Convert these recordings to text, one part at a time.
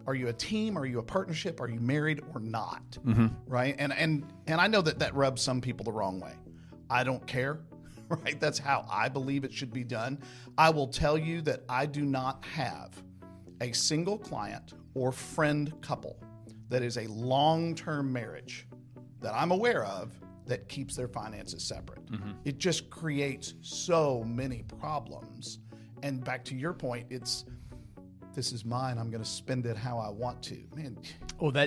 Are you a team? Are you a partnership? Are you married or not? Right? And I know that rubs some people the wrong way. I don't care. Right? That's how I believe it should be done. I will tell you that I do not have a single client or friend couple that is a long-term marriage that I'm aware of that keeps their finances separate. It just creates so many problems. And back to your point, this is mine. I'm going to spend it how I want to. Man,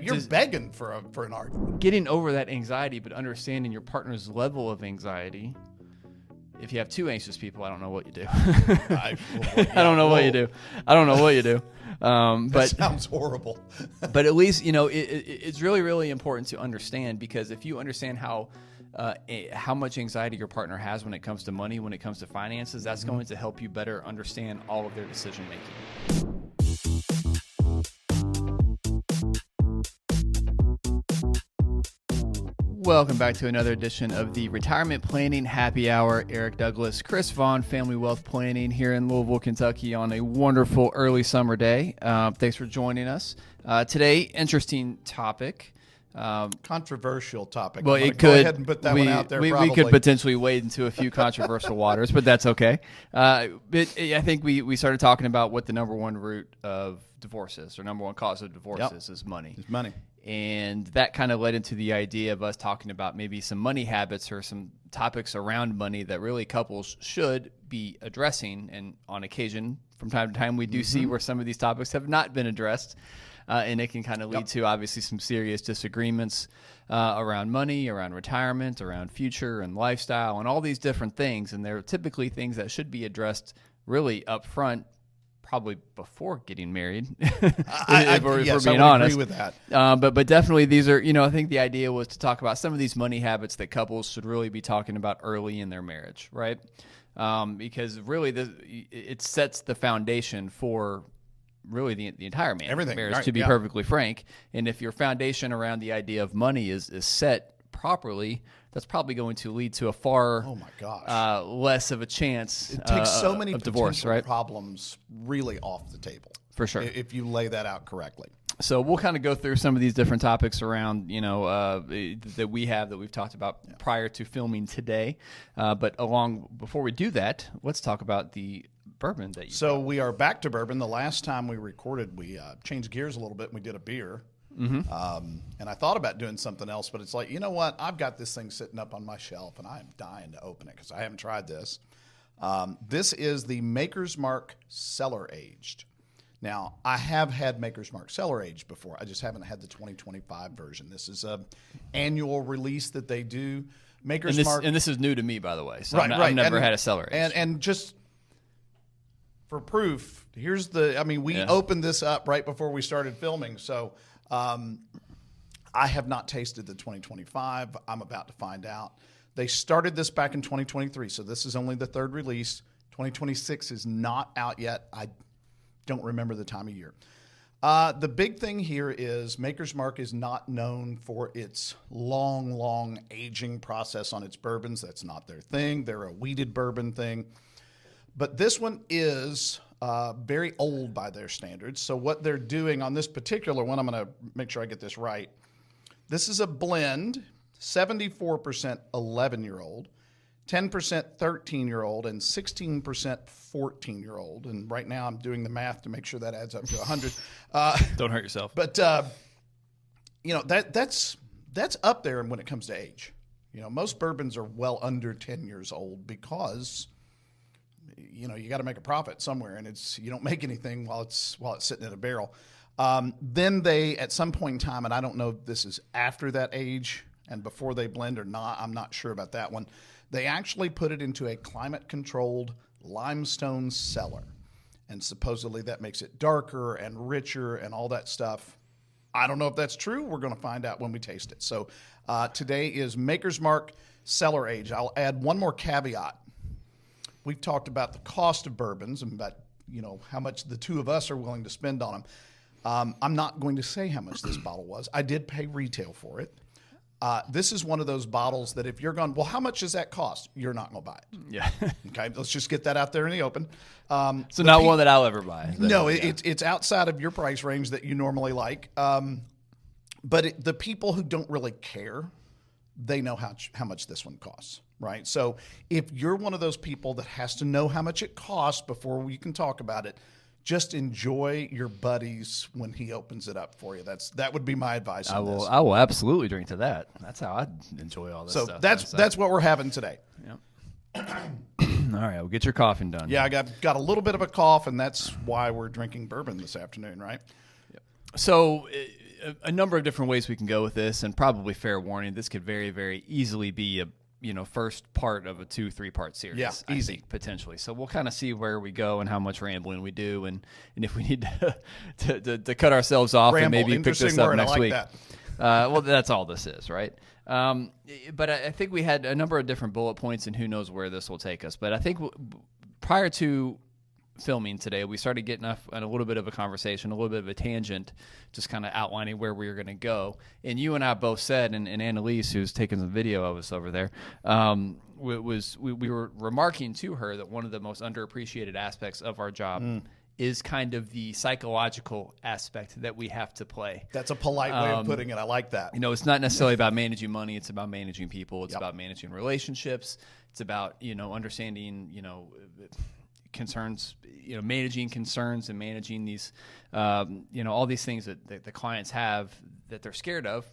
you're begging for an argument. Getting over that anxiety, but understanding your partner's level of anxiety. If you have two anxious people, I don't know what you do. I don't know what you do. That sounds horrible. But at least, it's really, really important to understand, because if you understand how much anxiety your partner has when it comes to money, when it comes to finances, that's going to help you better understand all of their decision making. Welcome back to another edition of the Retirement Planning Happy Hour. Eric Douglas, Chris Vaughn, Family Wealth Planning here in Louisville, Kentucky on a wonderful early summer day. Thanks for joining us. Today, interesting topic. Controversial topic. Well, it go could. ahead and put that one out there. We could potentially wade into a few controversial waters, but that's okay. But I think we started talking about what the number one root of divorce is, or number one cause of divorce is money. It's money. And that kind of led into the idea of us talking about maybe some money habits or some topics around money that really couples should be addressing. And on occasion, from time to time, we do see where some of these topics have not been addressed. And it can kind of lead to, obviously, some serious disagreements around money, around retirement, around future and lifestyle, and all these different things. And they're typically things that should be addressed really up front, probably before getting married, if we're being honest. Agree with that. But definitely these are, I think the idea was to talk about some of these money habits that couples should really be talking about early in their marriage, right? Because really it sets the foundation for really the entire marriage, right, to be perfectly frank. And if your foundation around the idea of money is set properly, that's probably going to lead to a far less of a chance it takes so many of divorce, right? Problems really off the table. For sure. If you lay that out correctly. So we'll kind of go through some of these different topics around, that we've talked about prior to filming today. But before we do that, let's talk about the bourbon that you So we are back to bourbon. The last time we recorded, we changed gears a little bit and we did a beer. And I thought about doing something else, but it's like, you know what? I've got this thing sitting up on my shelf and I'm dying to open it because I haven't tried this. This is the Maker's Mark Cellar Aged. Now, I have had Maker's Mark Cellar Aged before. I just haven't had the 2025 version. This is a annual release that they do. Maker's Mark, and this is new to me, by the way. So right, I've never had a cellar aged. And just for proof, here's we opened this up right before we started filming, so I have not tasted the 2025. I'm about to find out. They started this back in 2023, so this is only the third release. 2026 is not out yet. I don't remember the time of year. The big thing here is Maker's Mark is not known for its long aging process on its bourbons. That's not their thing. They're a wheated bourbon thing. But this one is very old by their standards. So what they're doing on this particular one, I'm going to make sure I get this right. This is a blend, 74% 11-year-old, 10% 13-year-old, and 16% 14-year-old. And right now I'm doing the math to make sure that adds up to 100. Don't hurt yourself. But, that's up there when it comes to age. Most bourbons are well under 10 years old because you got to make a profit somewhere, and you don't make anything while it's sitting in a barrel. Then they, at some point in time, and I don't know if this is after that age and before they blend or not, I'm not sure about that one. They actually put it into a climate-controlled limestone cellar, and supposedly that makes it darker and richer and all that stuff. I don't know if that's true. We're going to find out when we taste it. So today is Maker's Mark Cellar Age. I'll add one more caveat. We've talked about the cost of bourbons and about how much the two of us are willing to spend on them. I'm not going to say how much this bottle was. I did pay retail for it. This is one of those bottles that if you're going, well, how much does that cost? You're not going to buy it. Yeah. Okay, let's just get that out there in the open. So not one that I'll ever buy. No, it's outside of your price range that you normally like. But the people who don't really care, they know how much this one costs, right? So if you're one of those people that has to know how much it costs before we can talk about it, just enjoy your buddies when he opens it up for you. That would be my advice. I will absolutely drink to that. That's how I enjoy all this so stuff. That's what we're having today. Yep. All right, well, get your coughing done. Yeah, I got a little bit of a cough, and that's why we're drinking bourbon this afternoon, right? Yep. So a number of different ways we can go with this, and probably fair warning, this could very, very easily be a first part of a 2-3 part series. Yeah, easy. I think, potentially. So we'll kind of see where we go and how much rambling we do, and if we need to cut ourselves off and maybe pick this up next week. Well, that's all this is, right? But I think we had a number of different bullet points, and who knows where this will take us. But I think prior to filming today, we started getting off on a little bit of a conversation, a little bit of a tangent, just kind of outlining where we were going to go. And you and I both said, and Annalise, who's taking some video of us over there, we were remarking to her that one of the most underappreciated aspects of our job is kind of the psychological aspect that we have to play. That's a polite way of putting it. I like that. It's not necessarily about managing money. It's about managing people. It's about managing relationships. It's about, understanding, concerns, managing concerns and managing these, all these things that the clients have that they're scared of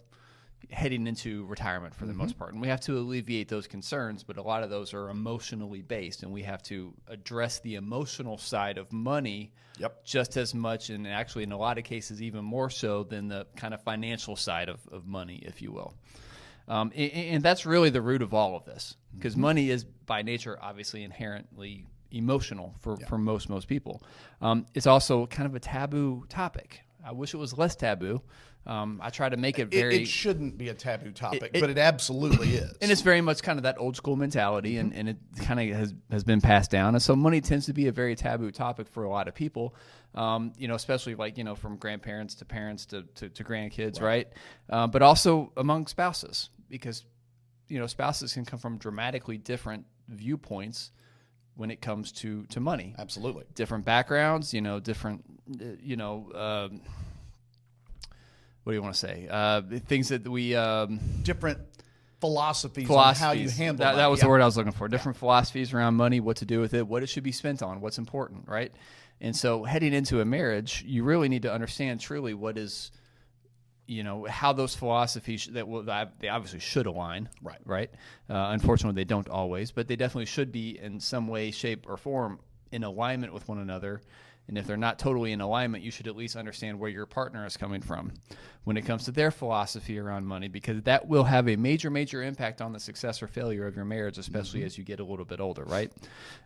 heading into retirement for the most part. And we have to alleviate those concerns, but a lot of those are emotionally based, and we have to address the emotional side of money just as much, and actually in a lot of cases even more so than the kind of financial side of money, if you will. And that's really the root of all of this, because money is by nature obviously inherently emotional for most people. It's also kind of a taboo topic. I wish it was less taboo. I try to make it very... It shouldn't be a taboo topic, but it absolutely is. And it's very much kind of that old school mentality, and it kind of has been passed down. And so money tends to be a very taboo topic for a lot of people, especially from grandparents to parents to grandkids, right? But also among spouses, because, spouses can come from dramatically different viewpoints when it comes to money. Absolutely. Different backgrounds, different, what do you want to say? Things that we... different philosophies on how you handle money. That was the word I was looking for. Different philosophies around money, what to do with it, what it should be spent on, what's important, right? And so heading into a marriage, you really need to understand truly what is... how those philosophies they obviously should align, right? Unfortunately, they don't always, but they definitely should be in some way, shape, or form in alignment with one another. And if they're not totally in alignment, you should at least understand where your partner is coming from when it comes to their philosophy around money, because that will have a major, major impact on the success or failure of your marriage, especially as you get a little bit older, right?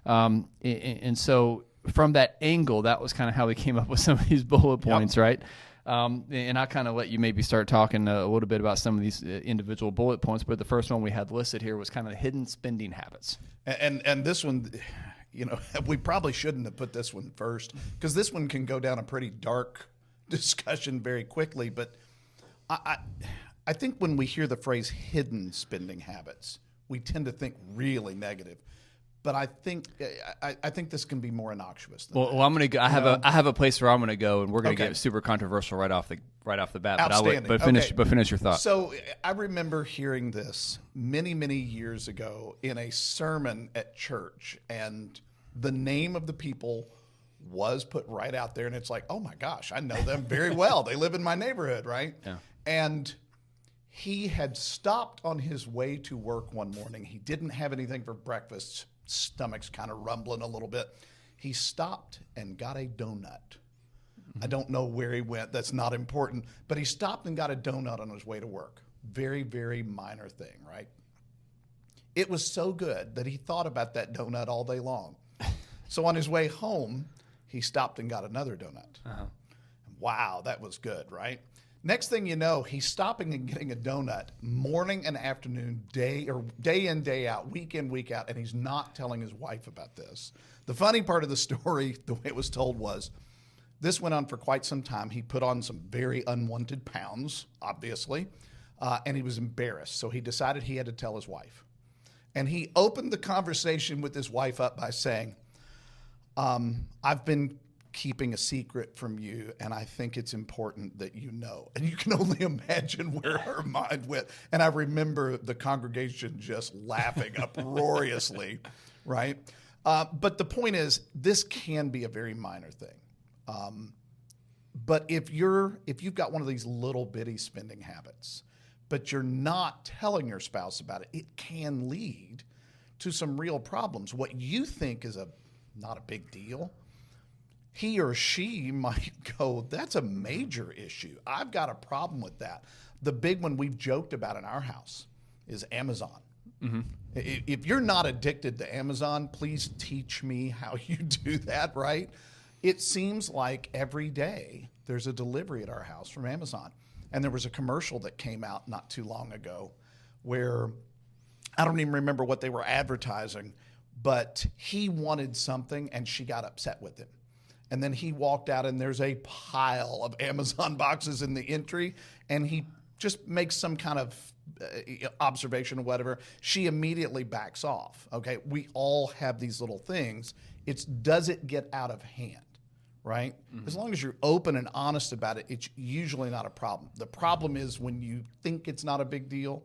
And so from that angle, that was kind of how we came up with some of these bullet points, right? And I'll kind of let you maybe start talking a little bit about some of these individual bullet points, but the first one we had listed here was kind of hidden spending habits. And this one, we probably shouldn't have put this one first, because this one can go down a pretty dark discussion very quickly. But I think when we hear the phrase hidden spending habits, we tend to think really negative. But I think this can be more innocuous. Than well, I'm gonna go. I have a place where I'm gonna go, and we're gonna get super controversial right off the bat. Outstanding. But finish your thought. So I remember hearing this many years ago in a sermon at church, and the name of the people was put right out there, and it's like, oh my gosh, I know them very well. They live in my neighborhood, right? Yeah. And he had stopped on his way to work one morning. He didn't have anything for breakfast. Stomach's kind of rumbling a little bit. He stopped and got a donut. I don't know where he went. That's not important. But he stopped and got a donut on his way to work. Very, very minor thing, right? It was so good that he thought about that donut all day long. So on his way home, he stopped and got another donut. Uh-huh. Wow, that was good, right? Next thing you know, he's stopping and getting a donut morning and afternoon, day in, day out, week in, week out, and he's not telling his wife about this. The funny part of the story, the way it was told, was this went on for quite some time. He put on some very unwanted pounds, obviously. and he was embarrassed. So he decided he had to tell his wife. And he opened the conversation with his wife up by saying, I've been keeping a secret from you, and I think it's important that you know. And you can only imagine where her mind went. And I remember the congregation just laughing uproariously, right? But the point is, this can be a very minor thing. But if you've got one of these little bitty spending habits, but you're not telling your spouse about it, it can lead to some real problems. What you think is not a big deal, he or she might go, that's a major issue. I've got a problem with that. The big one we've joked about in our house is Amazon. Mm-hmm. If you're not addicted to Amazon, please teach me how you do that, right? It seems like every day there's a delivery at our house from Amazon. And there was a commercial that came out not too long ago where I don't even remember what they were advertising, but he wanted something and she got upset with him. And then he walked out and there's a pile of Amazon boxes in the entry, and he just makes some kind of observation or whatever. She immediately backs off. Okay, we all have these little things. Does it get out of hand, right? Mm-hmm. As long as you're open and honest about it, it's usually not a problem. The problem is when you think it's not a big deal,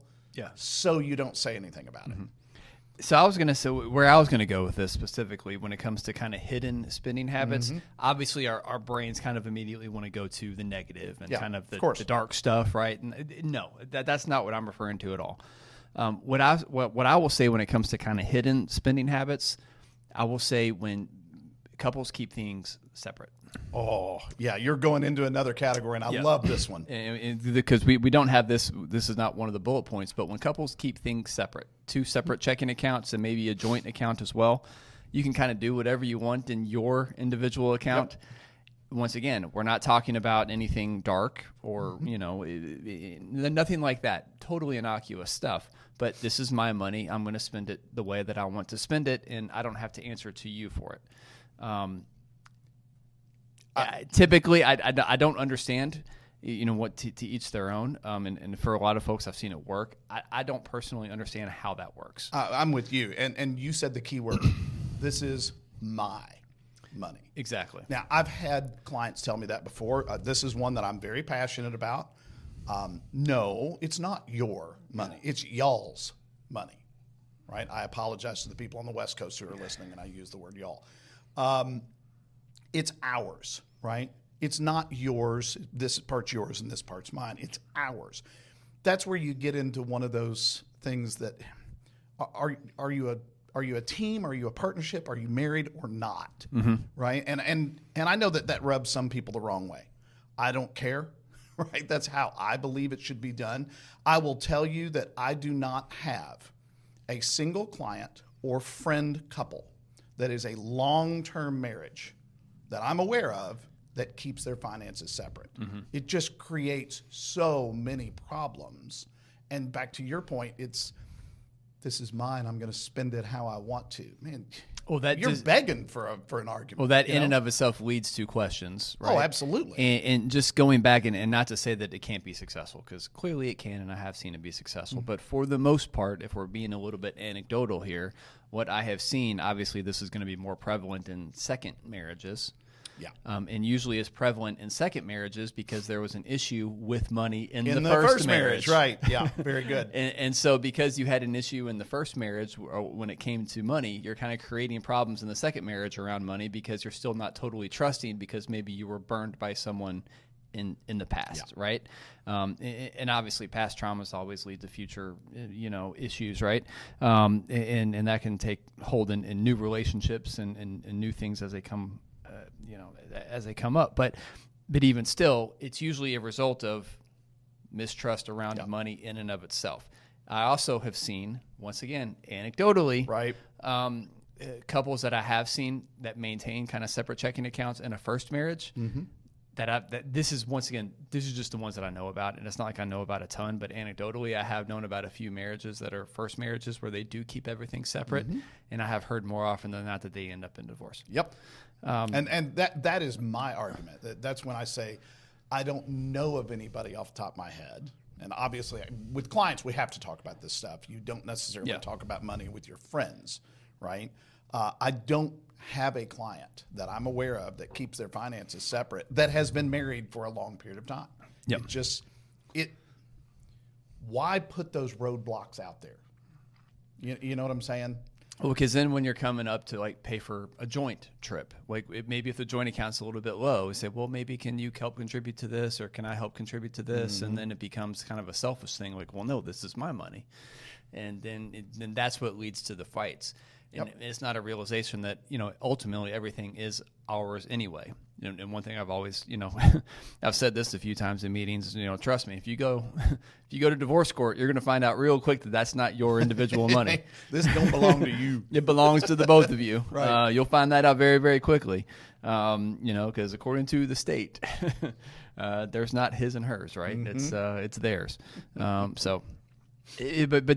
so you don't say anything about it. So I was going to say where I was going to go with this specifically when it comes to kind of hidden spending habits. Obviously, our brains kind of immediately want to go to the negative and kind of the dark stuff, right? And no, that's not what I'm referring to at all. What I will say when it comes to kind of hidden spending habits, I will say when couples keep things separate. Oh, yeah, you're going into another category, and I love this one. Because we don't have this is not one of the bullet points, but when couples keep things separate, 2 separate checking accounts and maybe a joint account as well, you can kind of do whatever you want in your individual account. Yep. Once again, we're not talking about anything dark or, nothing like that. Totally innocuous stuff. But this is my money. I'm going to spend it the way that I want to spend it, and I don't have to answer to you for it. Typically, I don't understand, what to each their own. And for a lot of folks, I've seen it work. I don't personally understand how that works. I'm with you. And you said the key word. This is my money. Exactly. Now, I've had clients tell me that before. This is one that I'm very passionate about. No, it's not your money. It's y'all's money, right? I apologize to the people on the West Coast who are listening, and I use the word y'all. It's ours, right? It's not yours. This part's yours and this part's mine. It's ours. That's where you get into one of those things that are you a team? Are you a partnership? Are you married or not? Mm-hmm. Right? And I know that rubs some people the wrong way. I don't care, right? That's how I believe it should be done. I will tell you that I do not have a single client or friend couple that is a long-term marriage that I'm aware of that keeps their finances separate. Mm-hmm. It just creates so many problems. And back to your point, this is mine. I'm going to spend it how I want to. Man, you're begging for an argument. Well, that in and of itself leads to questions, right? Oh, absolutely. And just going back and not to say that it can't be successful, because clearly it can, and I have seen it be successful. Mm-hmm. But for the most part, if we're being a little bit anecdotal here, what I have seen, obviously this is going to be more prevalent in second marriages. Yeah. And usually is prevalent in second marriages because there was an issue with money in the first marriage. Right. Yeah. Very good. and so because you had an issue in the first marriage when it came to money, you're kind of creating problems in the second marriage around money because you're still not totally trusting because maybe you were burned by someone in the past, right? And obviously past traumas always lead to future, issues, right? And that can take hold in new relationships and new things as they come as they come up. But even still, it's usually a result of mistrust around money in and of itself. I also have seen, once again, anecdotally, right, couples that I have seen that maintain kind of separate checking accounts in a first marriage. Mm-hmm. This is just the ones that I know about, and it's not like I know about a ton, but anecdotally, I have known about a few marriages that are first marriages where they do keep everything separate, mm-hmm. and I have heard more often than not that they end up in divorce. Yep. And that is my argument. That's when I say I don't know of anybody off the top of my head, and obviously with clients we have to talk about this stuff. You don't necessarily talk about money with your friends, right? I don't have a client that I'm aware of that keeps their finances separate that has been married for a long period of time. Yep. Why put those roadblocks out there? You know what I'm saying? Well, because then when you're coming up to like pay for a joint trip, like maybe if the joint account's a little bit low, we say, well, maybe can you help contribute to this, or can I help contribute to this? Mm-hmm. And then it becomes kind of a selfish thing, like, well, no, this is my money, and then that's what leads to the fights. And it's not a realization that, ultimately everything is ours anyway. And one thing I've always, I've said this a few times in meetings, trust me, if you go to divorce court, you're going to find out real quick that that's not your individual money. This don't belong to you. It belongs to the both of you. Right. You'll find that out very, very quickly. Because according to the state, there's not his and hers, right? Mm-hmm. It's theirs. But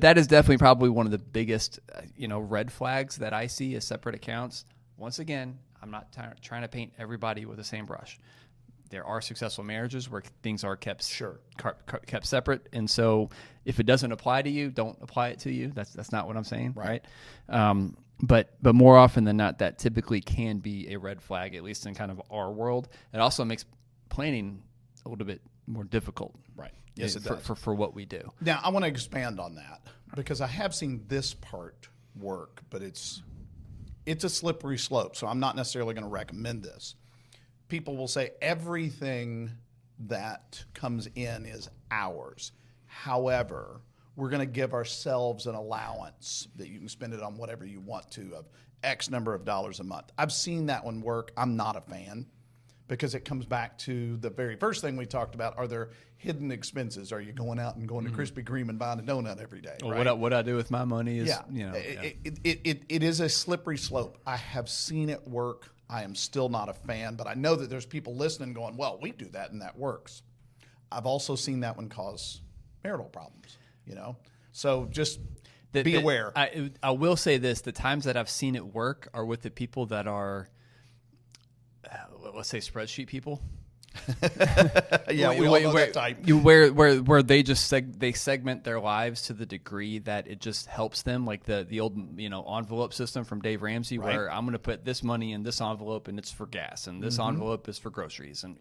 that is definitely probably one of the biggest, red flags that I see as separate accounts. Once again, I'm not trying to paint everybody with the same brush. There are successful marriages where things are kept separate, and so if it doesn't apply to you, don't apply it to you. That's not what I'm saying, right? But more often than not, that typically can be a red flag, at least in kind of our world. It also makes planning a little bit more difficult, right? Yes, it does. For what we do. Now, I want to expand on that because I have seen this part work, but it's a slippery slope, so I'm not necessarily going to recommend this. People will say everything that comes in is ours. However, we're going to give ourselves an allowance that you can spend it on whatever you want to of X number of dollars a month. I've seen that one work. I'm not a fan. Because it comes back to the very first thing we talked about: are there hidden expenses? Are you going out and going to Krispy Kreme and buying a donut every day? Well, right? What I do with my money is, It is a slippery slope. I have seen it work. I am still not a fan, but I know that there's people listening going, well, we do that and that works. I've also seen that one cause marital problems, So just be aware. I will say this: the times that I've seen it work are with the people that are, let's say, spreadsheet people. We all know that type. Where they just they segment their lives to the degree that it just helps them, like the old envelope system from Dave Ramsey, right. Where I'm going to put this money in this envelope and it's for gas, and this envelope is for groceries. And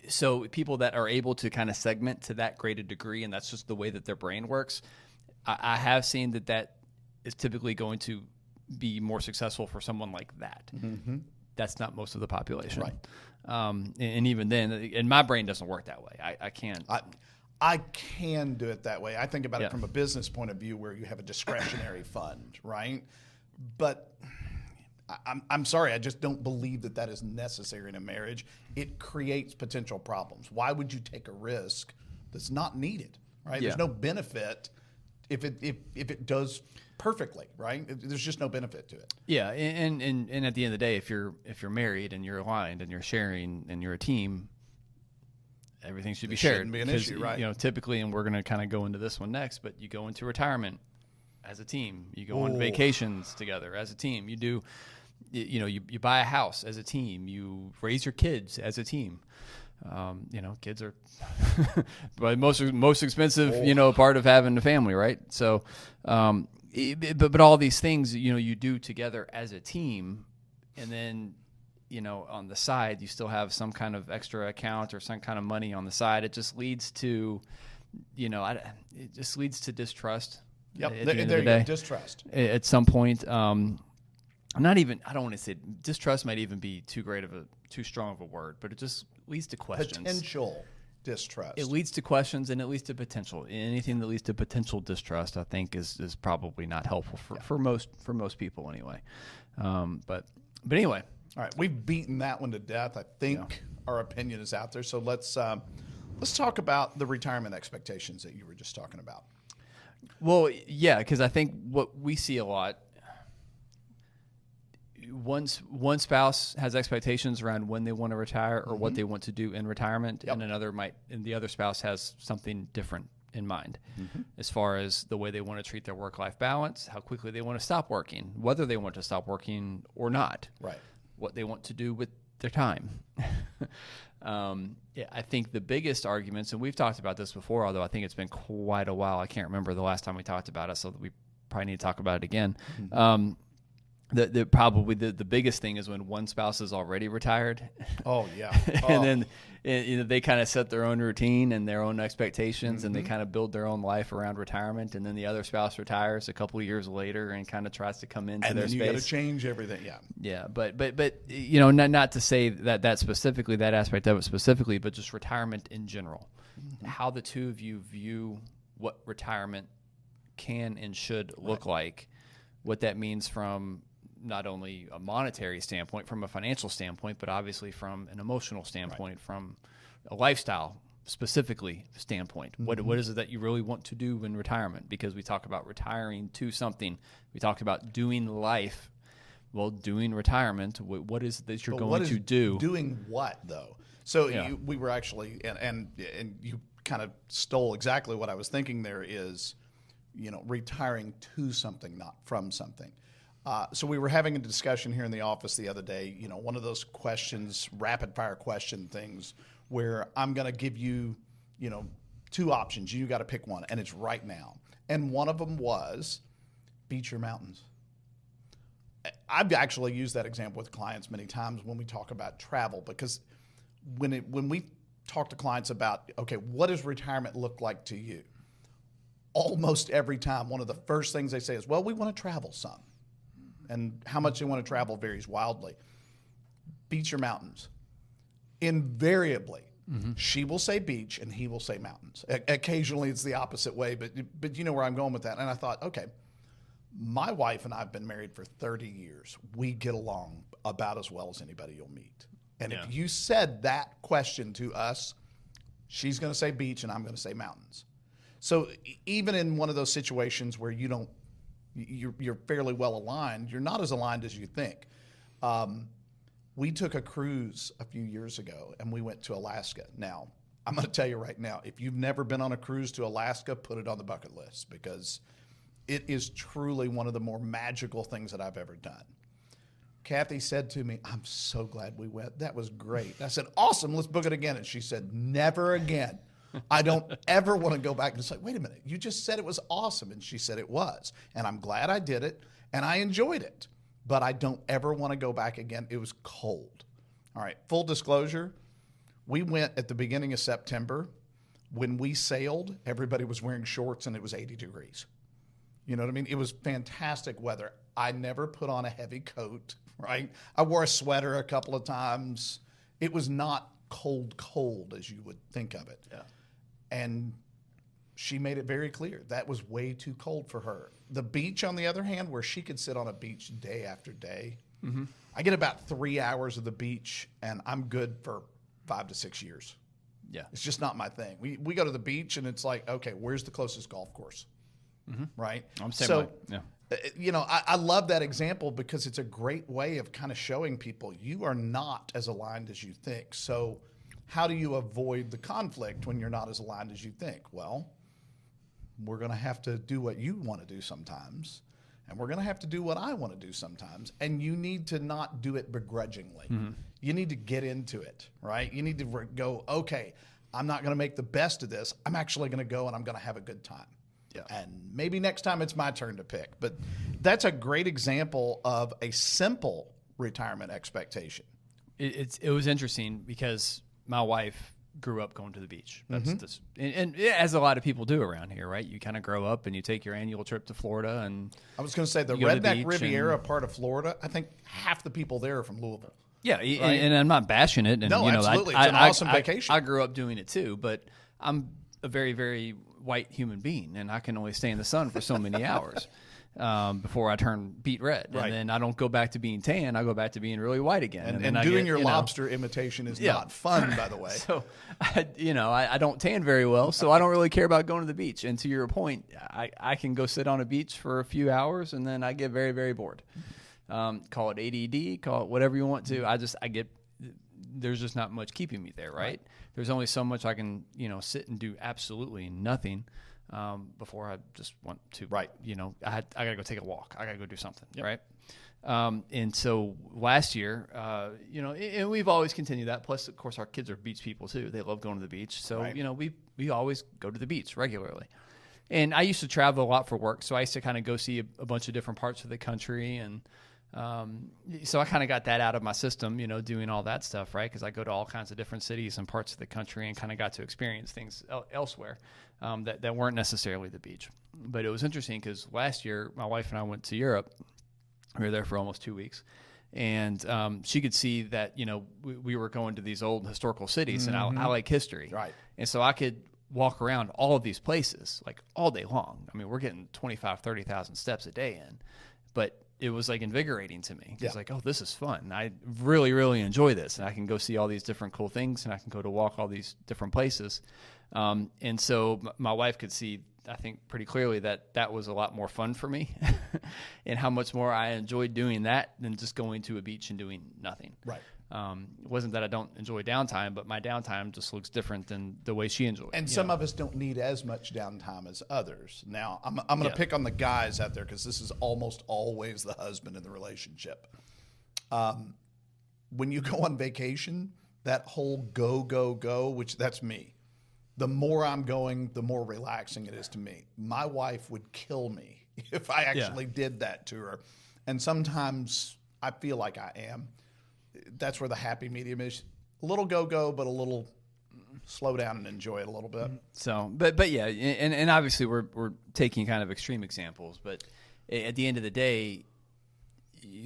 so people that are able to kind of segment to that great a degree, and that's just the way that their brain works, I have seen that is typically going to be more successful for someone like that. Mm-hmm. That's not most of the population. Right. And even then, and my brain doesn't work that way. I can't. I can do it that way. I think about it from a business point of view where you have a discretionary fund, right? But I'm sorry, I just don't believe that is necessary in a marriage. It creates potential problems. Why would you take a risk that's not needed, right? Yeah. There's no benefit if it does perfectly, right? There's just no benefit to it. Yeah, and at the end of the day, if you're married and you're aligned and you're sharing and you're a team, everything should be shared. Shouldn't be an issue, right? Typically, and we're going to kind of go into this one next, but you go into retirement as a team. You go on vacations together as a team. You do, you buy a house as a team. You raise your kids as a team. Kids are the most expensive, part of having a family, right? So, but all these things, you do together as a team, and then, on the side, you still have some kind of extra account or some kind of money on the side. It just leads to, it just leads to distrust. Yep, at the end there of the you day. go, distrust. At some point, I don't want to say distrust might even be too strong of a word, but it just leads to questions. Potential distrust. It leads to questions, and it leads to potential. Anything that leads to potential distrust, I think, is probably not helpful for most people anyway. But anyway. All right, we've beaten that one to death. I think our opinion is out there. So let's talk about the retirement expectations that you were just talking about. Well, yeah, because I think what we see a lot, one spouse has expectations around when they want to retire or what they want to do in retirement, and the other spouse has something different in mind as far as the way they want to treat their work-life balance, how quickly they want to stop working, whether they want to stop working or not, right? What they want to do with their time. Yeah, I think the biggest arguments, and we've talked about this before, although I think it's been quite a while. I can't remember the last time we talked about it, so we probably need to talk about it again. Mm-hmm. Probably the biggest thing is when one spouse is already retired. Oh yeah, and then they kind of set their own routine and their own expectations, and they kind of build their own life around retirement. And then the other spouse retires a couple of years later and kind of tries to come into their space. And then you got to change everything. Yeah. But not to say that specifically, that aspect of it specifically, but just retirement in general. Mm-hmm. How the two of you view what retirement can and should look like, what that means from not only a monetary standpoint, from a financial standpoint, but obviously from an emotional standpoint, from a lifestyle specifically standpoint. Mm-hmm. What is it that you really want to do in retirement? Because we talk about retiring to something. We talk about doing life. Well, doing retirement, what is it that you're going to do? Doing what, though? So we were actually, and you kind of stole exactly what I was thinking there is, retiring to something, not from something. So we were having a discussion here in the office the other day, one of those questions, rapid fire question things where I'm going to give you, two options. You got to pick one, and it's right now. And one of them was beach or mountains. I've actually used that example with clients many times when we talk about travel, because when we talk to clients about, okay, what does retirement look like to you? Almost every time, one of the first things they say is, well, we want to travel some. And how much they want to travel varies wildly. Beach or mountains? Invariably, she will say beach and he will say mountains. Occasionally it's the opposite way, but you know where I'm going with that. And I thought, okay, my wife and I have been married for 30 years. We get along about as well as anybody you'll meet. And if you said that question to us, she's going to say beach and I'm going to say mountains. So even in one of those situations where you're fairly well aligned, you're not as aligned as you think. We took a cruise a few years ago and we went to Alaska. Now, I'm going to tell you right now, if you've never been on a cruise to Alaska, put it on the bucket list, because it is truly one of the more magical things that I've ever done. Kathy said to me, I'm so glad we went. That was great. I said, awesome, let's book it again. And she said, never again. I don't ever want to go back and say, wait a minute, you just said it was awesome. And she said it was. And I'm glad I did it, and I enjoyed it. But I don't ever want to go back again. It was cold. All right, full disclosure, we went at the beginning of September. When we sailed, everybody was wearing shorts and it was 80 degrees. You know what I mean? It was fantastic weather. I never put on a heavy coat, right? I wore a sweater a couple of times. It was not cold as you would think of it. Yeah. And she made it very clear that was way too cold for her. The beach, on the other hand, where she could sit on a beach day after day, I get about 3 hours of the beach, and I'm good for 5 to 6 years. Yeah. It's just not my thing. We go to the beach, and it's like, okay, where's the closest golf course? Right? I'm same way. Yeah. I love that example because it's a great way of kind of showing people you are not as aligned as you think. So how do you avoid the conflict when you're not as aligned as you think? Well, we're going to have to do what you want to do sometimes, and we're going to have to do what I want to do sometimes. And you need to not do it begrudgingly. You need to get into it, right? You need to go, okay, I'm not going to make the best of this. I'm actually going to go and I'm going to have a good time. Yeah. And maybe next time it's my turn to pick. But that's a great example of a simple retirement expectation. It was interesting because my wife grew up going to the beach. That's and as a lot of people do around here, right? You kind of grow up and you take your annual trip to Florida. And I was going to say the Redneck Riviera part of Florida, I think half the people there are from Louisville. Yeah, right? and I'm not bashing it. And, no, absolutely. It's an awesome vacation. I grew up doing it too, but I'm a very, very white human being, and I can only stay in the sun for so many hours before I turn beet red. Right. And then I don't go back to being tan. I go back to being really white again. And doing your lobster imitation is not fun, by the way. So, I don't tan very well, so I don't really care about going to the beach. And to your point, I can go sit on a beach for a few hours, and then I get very, very bored. Call it ADD, call it whatever you want to. There's just not much keeping me there, right? There's only so much I can, sit and do absolutely nothing before I just want to, I got to go take a walk. I got to go do something, right? And so last year, and we've always continued that. Plus, of course, our kids are beach people too. They love going to the beach. So, right. We always go to the beach regularly. And I used to travel a lot for work. So I used to kind of go see a bunch of different parts of the country. And so I kind of got that out of my system, doing all that stuff, right? Because I go to all kinds of different cities and parts of the country and kind of got to experience things elsewhere that weren't necessarily the beach. But it was interesting because last year, my wife and I went to Europe. We were there for almost 2 weeks. And she could see that, we were going to these old historical cities, and I like history. Right. And so I could walk around all of these places, like all day long. I mean, we're getting 25, 30,000 steps a day in. But it was like invigorating to me. It's like, oh, this is fun. I really, really enjoy this. And I can go see all these different cool things, and I can go to walk all these different places. And so my wife could see, I think, pretty clearly that was a lot more fun for me and how much more I enjoyed doing that than just going to a beach and doing nothing. Right. It wasn't that I don't enjoy downtime, but my downtime just looks different than the way she enjoyed it. And some of us don't need as much downtime as others. Now, I'm going to pick on the guys out there because this is almost always the husband in the relationship. When you go on vacation, that whole go, go, go, which that's me. The more I'm going, the more relaxing it is to me. My wife would kill me if I actually did that to her. And sometimes I feel like I am. That's where the happy medium is. A little go-go, but a little slow down and enjoy it a little bit. So, but yeah, and obviously we're taking kind of extreme examples, but at the end of the day,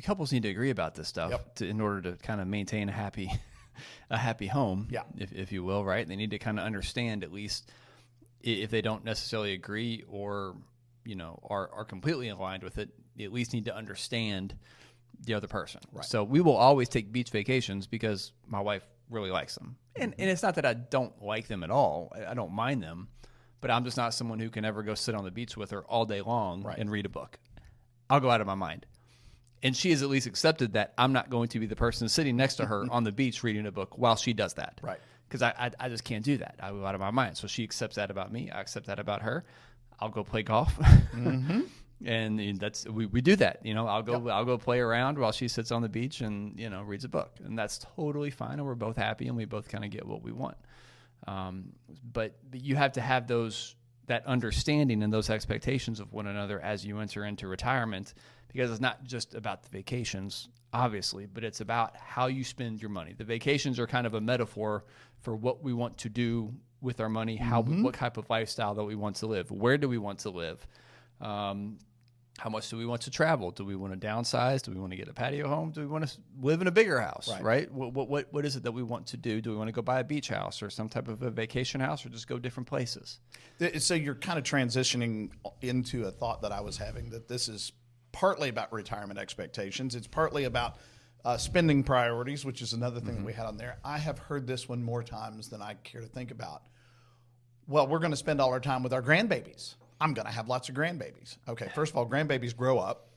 couples need to agree about this stuff in order to kind of maintain a happy home, if you will, right? They need to kind of understand, at least if they don't necessarily agree or, are completely aligned with it, they at least need to understand the other person. Right. So we will always take beach vacations because my wife really likes them. And it's not that I don't like them at all. I don't mind them, but I'm just not someone who can ever go sit on the beach with her all day long and read a book. I'll go out of my mind. And she has at least accepted that I'm not going to be the person sitting next to her on the beach reading a book while she does that. Right. Because I just can't do that. I go out of my mind. So she accepts that about me. I accept that about her. I'll go play golf. And that's we do that. I'll go play around while she sits on the beach and reads a book. And that's totally fine. And we're both happy and we both kind of get what we want. But you have to have that understanding and those expectations of one another as you enter into retirement, because it's not just about the vacations, obviously, but it's about how you spend your money. The vacations are kind of a metaphor for what we want to do with our money, what type of lifestyle that we want to live. Where do we want to live? How much do we want to travel? Do we want to downsize? Do we want to get a patio home? Do we want to live in a bigger house, right? What is it that we want to do? Do we want to go buy a beach house or some type of a vacation house, or just go different places? So you're kind of transitioning into a thought that I was having, that this is partly about retirement expectations. It's partly about spending priorities, which is another thing that we had on there. I have heard this one more times than I care to think about. Well, we're going to spend all our time with our grandbabies. I'm going to have lots of grandbabies. Okay, first of all, grandbabies grow up,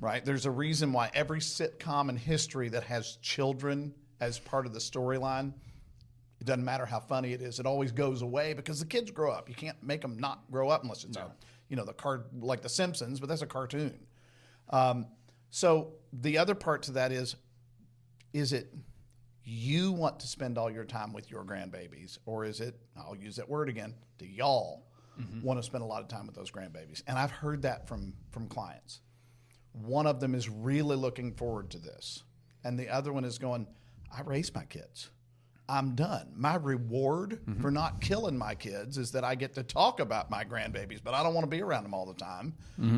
right? There's a reason why every sitcom in history that has children as part of the storyline, it doesn't matter how funny it is, it always goes away because the kids grow up. You can't make them not grow up unless it's like The Simpsons, but that's a cartoon. So the other part to that is it you want to spend all your time with your grandbabies, or is it, I'll use that word again, do y'all want to spend a lot of time with those grandbabies? And I've heard that from clients. One of them is really looking forward to this, and the other one is going, I raised my kids. I'm done. My reward for not killing my kids is that I get to talk about my grandbabies, but I don't want to be around them all the time.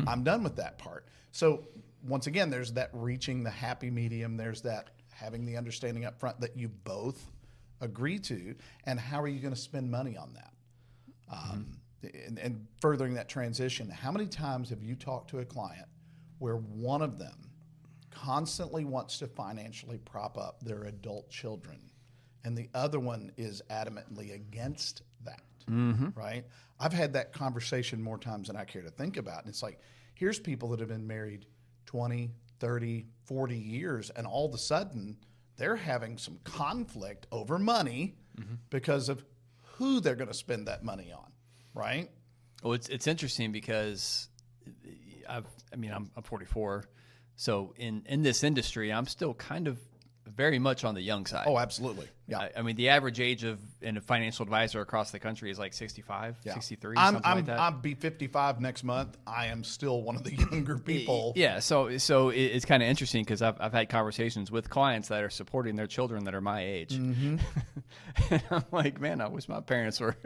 I'm done with that part. So once again, there's that reaching the happy medium. There's that having the understanding up front that you both agree to, and how are you going to spend money on that? And furthering that transition, how many times have you talked to a client where one of them constantly wants to financially prop up their adult children, and the other one is adamantly against that, right? I've had that conversation more times than I care to think about. And it's like, here's people that have been married 20, 30, 40 years, and all of a sudden they're having some conflict over money because of who they're going to spend that money on, right? Well, it's interesting because I'm 44. So in this industry, I'm still kind of very much on the young side. Oh, absolutely. Yeah. I mean, the average age of a financial advisor across the country is like 65, 63, something like that. I'll be 55 next month. I am still one of the younger people. Yeah, so it's kind of interesting because I've had conversations with clients that are supporting their children that are my age. And I'm like, man, I wish my parents were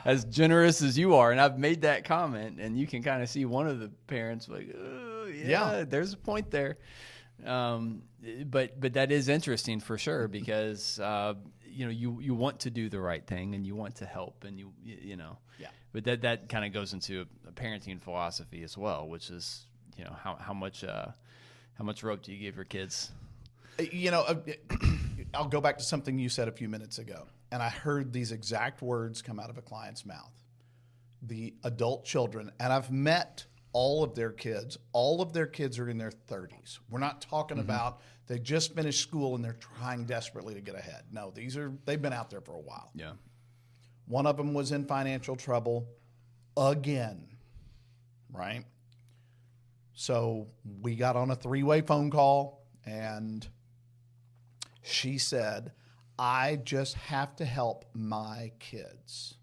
as generous as you are. And I've made that comment, and you can kind of see one of the parents like, oh, yeah, there's a point there. But that is interesting for sure because you want to do the right thing and you want to help and you know. Yeah. But that kind of goes into a parenting philosophy as well, which is how much rope do you give your kids? I'll go back to something you said a few minutes ago, and I heard these exact words come out of a client's mouth. The adult children, and I've met all of their kids. All of their kids are in their 30s. We're not talking about they just finished school and they're trying desperately to get ahead. No, they've been out there for a while. Yeah. One of them was in financial trouble again, right? So we got on a 3-way phone call, and she said, I just have to help my kids.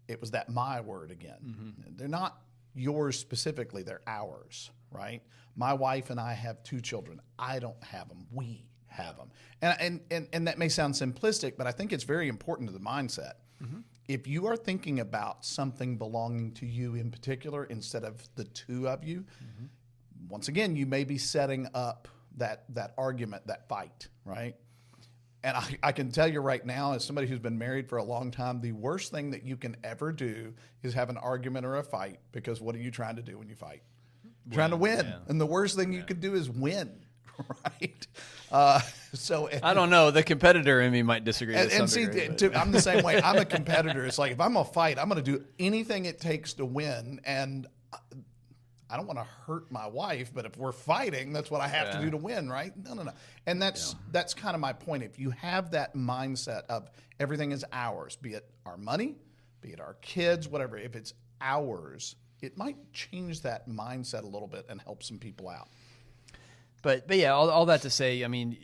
It was that my word again. They're not yours specifically, they're ours, right? My wife and I have 2 children. I don't have them. We have them. And that may sound simplistic, but I think it's very important to the mindset. If you are thinking about something belonging to you in particular instead of the 2 of you, once again, you may be setting up that argument, that fight, right? And I can tell you right now, as somebody who's been married for a long time, the worst thing that you can ever do is have an argument or a fight, because what are you trying to do when you fight? You're trying to win. Yeah. And the worst thing you could do is win, right? So I don't know. The competitor in me might disagree to some degree. I'm the same way. I'm a competitor. It's like if I'm going to fight, I'm going to do anything it takes to win. And I don't want to hurt my wife, but if we're fighting, that's what I have to do to win, right? No. And that's kind of my point. If you have that mindset of everything is ours, be it our money, be it our kids, whatever, if it's ours, it might change that mindset a little bit and help some people out. But yeah, all that to say, I mean,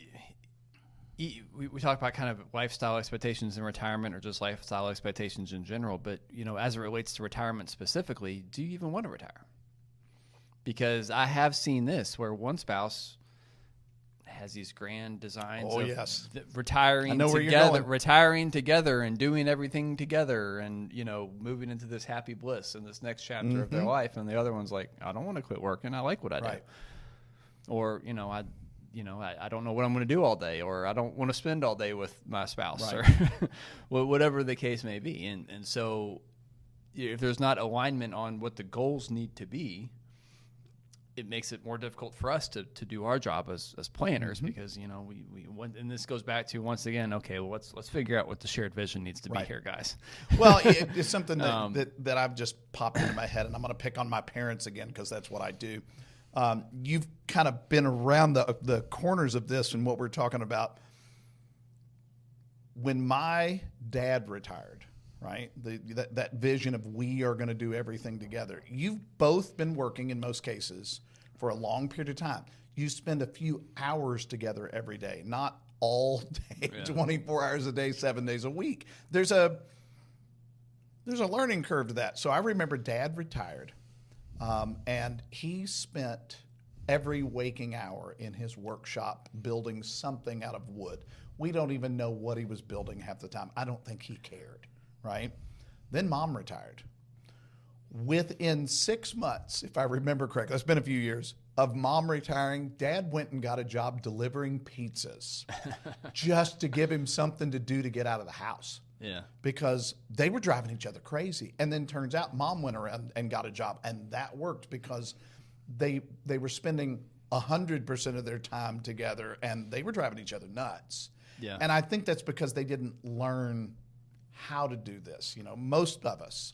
we talk about kind of lifestyle expectations in retirement or just lifestyle expectations in general. But, as it relates to retirement specifically, do you even want to retire? Because I have seen this where one spouse has these grand designs of retiring together and doing everything together and, moving into this happy bliss and this next chapter of their life. And the other one's like, I don't want to quit working. I like what I do. Or, I don't know what I'm going to do all day, or I don't want to spend all day with my spouse, or whatever the case may be. And so if there's not alignment on what the goals need to be, it makes it more difficult for us to do our job as planners, because and this goes back to, once again, okay, well, let's figure out what the shared vision needs to be here, guys. Well, it's something that I've just popped into my head, and I'm going to pick on my parents again because that's what I do. You've kind of been around the corners of this and what we're talking about. When my dad retired, right, that vision of we are going to do everything together. You've both been working in most cases for a long period of time. You spend a few hours together every day, not all day, 24 hours a day, 7 days a week. There's a learning curve to that. So I remember Dad retired, and he spent every waking hour in his workshop building something out of wood. We don't even know what he was building half the time. I don't think he cared. Right? Then Mom retired. Within 6 months, if I remember correctly, it's been a few years, of Mom retiring, Dad went and got a job delivering pizzas just to give him something to do to get out of the house. Yeah. Because they were driving each other crazy. And then turns out Mom went around and got a job, and that worked because they were spending 100% of their time together, and they were driving each other nuts. Yeah. And I think that's because they didn't learn how to do this. Most of us,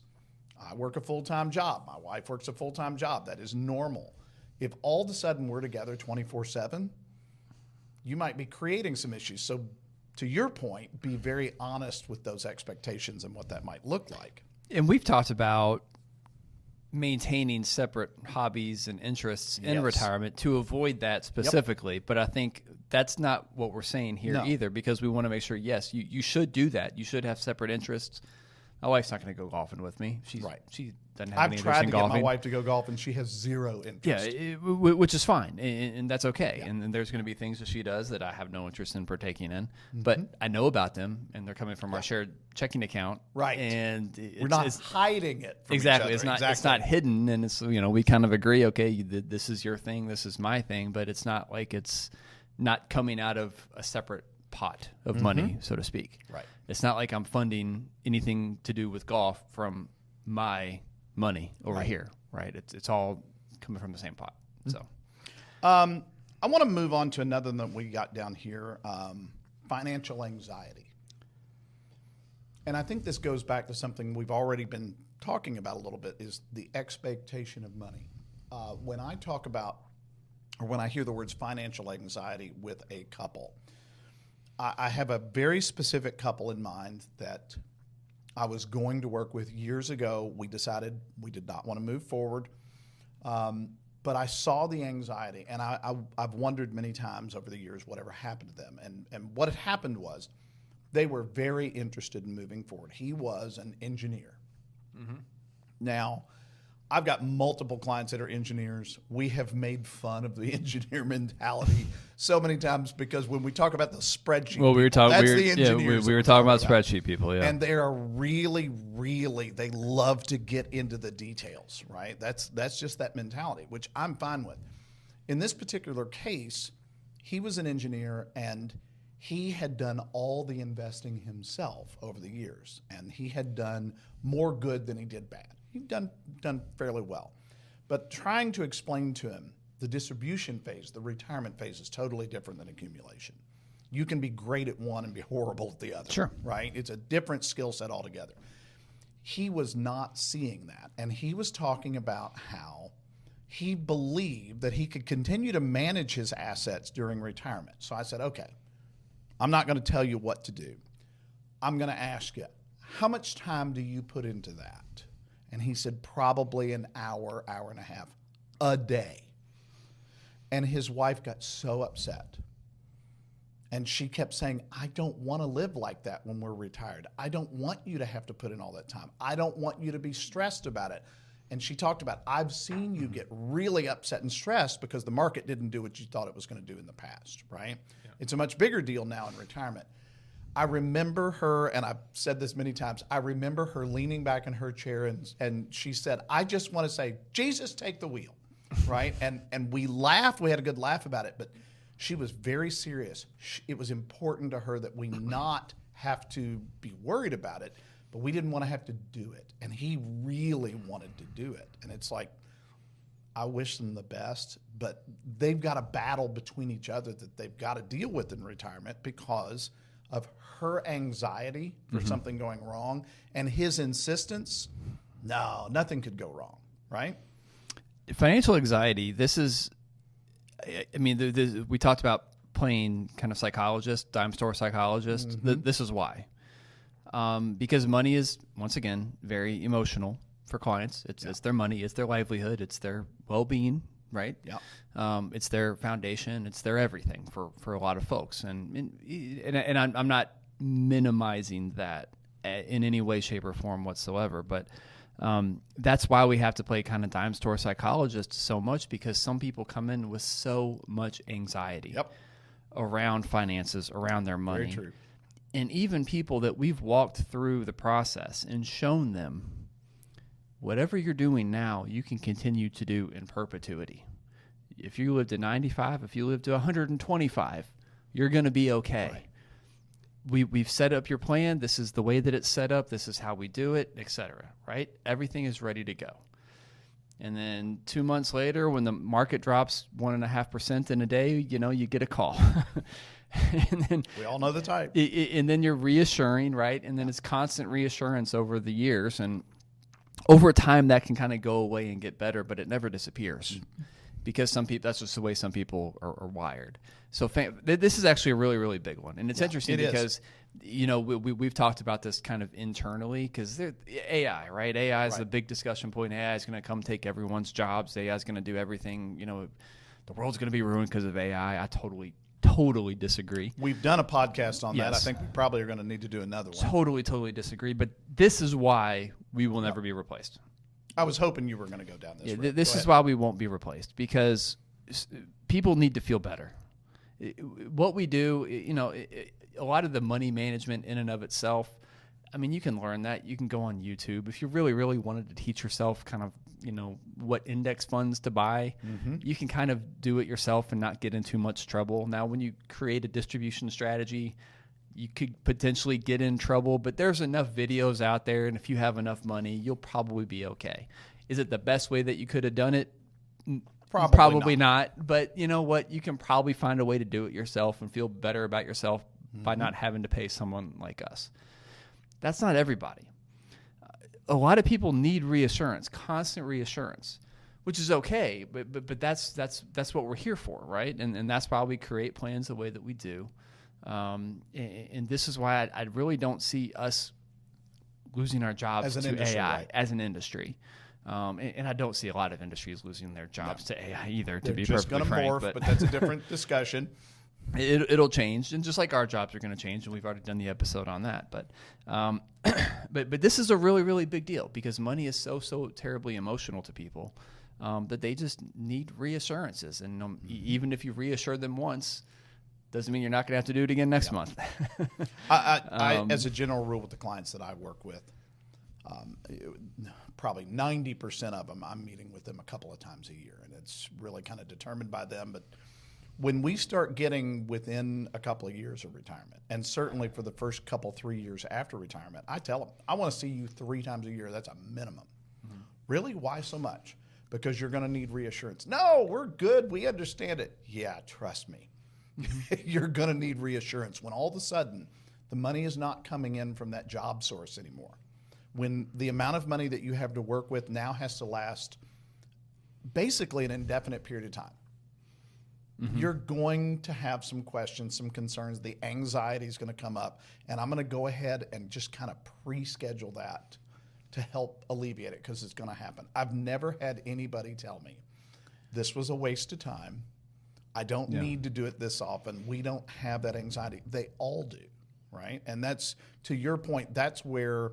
I work a full-time job. My wife works a full-time job. That is normal. If all of a sudden we're together 24/7, you might be creating some issues. So to your point, be very honest with those expectations and what that might look like. And we've talked about maintaining separate hobbies and interests in Yes. retirement to avoid that specifically. But I think that's not what we're saying here either, because we want to make sure, yes, you should do that. You should have separate interests. My wife's not going to go golfing with me. She doesn't have any interest in golfing. I've tried to get my wife to go golf, and she has zero interest. Yeah, which is fine, and that's okay. Yeah. And there's going to be things that she does that I have no interest in partaking in, but I know about them, and they're coming from our shared checking account, right? And we're not hiding it from exactly. each other. It's not hidden, and it's we kind of agree. Okay, this is your thing, this is my thing, but it's not like it's not coming out of a separate pot of money, so to speak. Right. It's not like I'm funding anything to do with golf from my money over here, right? It's all coming from the same pot. So, I want to move on to another that we got down here: financial anxiety. And I think this goes back to something we've already been talking about a little bit: is the expectation of money. When I talk about, or when I hear the words financial anxiety with a couple, I have a very specific couple in mind that I was going to work with years ago. We decided we did not want to move forward, but I saw the anxiety, and I've wondered many times over the years whatever happened to them. And what had happened was they were very interested in moving forward. He was an engineer. Now, I've got multiple clients that are engineers. We have made fun of the engineer mentality so many times because when we talk about the spreadsheet, we were talking about about spreadsheet people, yeah. And they are really, they love to get into the details, right? That's just that mentality, which I'm fine with. In this particular case, he was an engineer and he had done all the investing himself over the years, and he had done more good than he did bad. He'd done fairly well. But trying to explain to him the distribution phase, the retirement phase, is totally different than accumulation. You can be great at one and be horrible at the other. Sure. Right? It's a different skill set altogether. He was not seeing that. And he was talking about how he believed that he could continue to manage his assets during retirement. So I said, okay, I'm not going to tell you what to do. I'm going to ask you, how much time do you put into that? And he said, probably an hour, hour and a half a day. And his wife got so upset. And she kept saying, I don't want to live like that when we're retired. I don't want you to have to put in all that time. I don't want you to be stressed about it. And she talked about, I've seen you get really upset and stressed because the market didn't do what you thought it was going to do in the past, right? Yeah. It's a much bigger deal now in retirement. I remember her, and I've said this many times, I remember her leaning back in her chair and she said, I just want to say, Jesus, take the wheel, right? And we laughed. We had a good laugh about it, but she was very serious. It was important to her that we not have to be worried about it, but we didn't want to have to do it. And he really wanted to do it. And it's like, I wish them the best, but they've got a battle between each other that they've got to deal with in retirement because of her anxiety for something going wrong and his insistence. No, nothing could go wrong, right? Financial anxiety, this is, I mean, we talked about playing kind of psychologist, dime store psychologist. This is why. Because money is, once again, very emotional for clients. It's their money, it's their livelihood, it's their well-being, right? Yeah. It's their foundation, it's their everything for a lot of folks. And I'm not minimizing that in any way, shape, or form whatsoever. But that's why we have to play kind of dime store psychologist so much, because some people come in with so much anxiety around finances, around their money. Very true. And even people that we've walked through the process and shown them whatever you're doing now, you can continue to do in perpetuity. If you live to 95, if you live to 125, you're going to be okay. Right. We've set up your plan. This is the way that it's set up. This is how we do it, etc. Right? Everything is ready to go. And then 2 months later, when the market drops 1.5% in a day, you get a call. And then we all know the type. And then you're reassuring, right? And then it's constant reassurance over the years. And over time, that can kind of go away and get better, but it never disappears. Because some people, that's just the way some people are wired. So this is actually a really, really big one. And it's interesting because we've talked about this kind of internally because AI, right? AI is the big discussion point. AI is going to come take everyone's jobs. AI is going to do everything. The world's going to be ruined because of AI. I totally disagree. We've done a podcast on that. I think we probably are going to need to do another one. Totally disagree. But this is why we will never be replaced. I was hoping you were going to go down this road. This is why we won't be replaced, because people need to feel better. What we do, a lot of the money management in and of itself, I mean, you can learn that. You can go on YouTube. If you really wanted to teach yourself kind of, what index funds to buy, you can kind of do it yourself and not get in too much trouble. Now, when you create a distribution strategy, you could potentially get in trouble, but there's enough videos out there, and if you have enough money, you'll probably be okay. Is it the best way that you could have done it? Probably not. But you know what? You can probably find a way to do it yourself and feel better about yourself by not having to pay someone like us. That's not everybody. A lot of people need reassurance, constant reassurance, which is okay. But that's what we're here for, right? And that's why we create plans the way that we do. And this is why I really don't see us losing our jobs to AI as an industry. And I don't see a lot of industries losing their jobs to AI either, to be perfectly frank. They're just going to morph, but that's a different discussion. It'll change, and just like our jobs are going to change, and we've already done the episode on that. But but this is a really big deal, because money is so terribly emotional to people that they just need reassurances. And even if you reassure them once, doesn't mean you're not going to have to do it again next month. I, as a general rule with the clients that I work with, probably 90% of them, I'm meeting with them a couple of times a year, and it's really kind of determined by them. But when we start getting within a couple of years of retirement, and certainly for the first 3 years after retirement, I tell them, I want to see you 3 times a year. That's a minimum. Mm-hmm. Really? Why so much? Because you're going to need reassurance. No, we're good. We understand it. Yeah, trust me. You're going to need reassurance when all of a sudden the money is not coming in from that job source anymore. When the amount of money that you have to work with now has to last basically an indefinite period of time. Mm-hmm. You're going to have some questions, some concerns. The anxiety is going to come up, and I'm going to go ahead and just kind of pre-schedule that to help alleviate it, because it's going to happen. I've never had anybody tell me this was a waste of time. I don't need to do it this often. We don't have that anxiety. They all do, right? And that's, to your point, that's where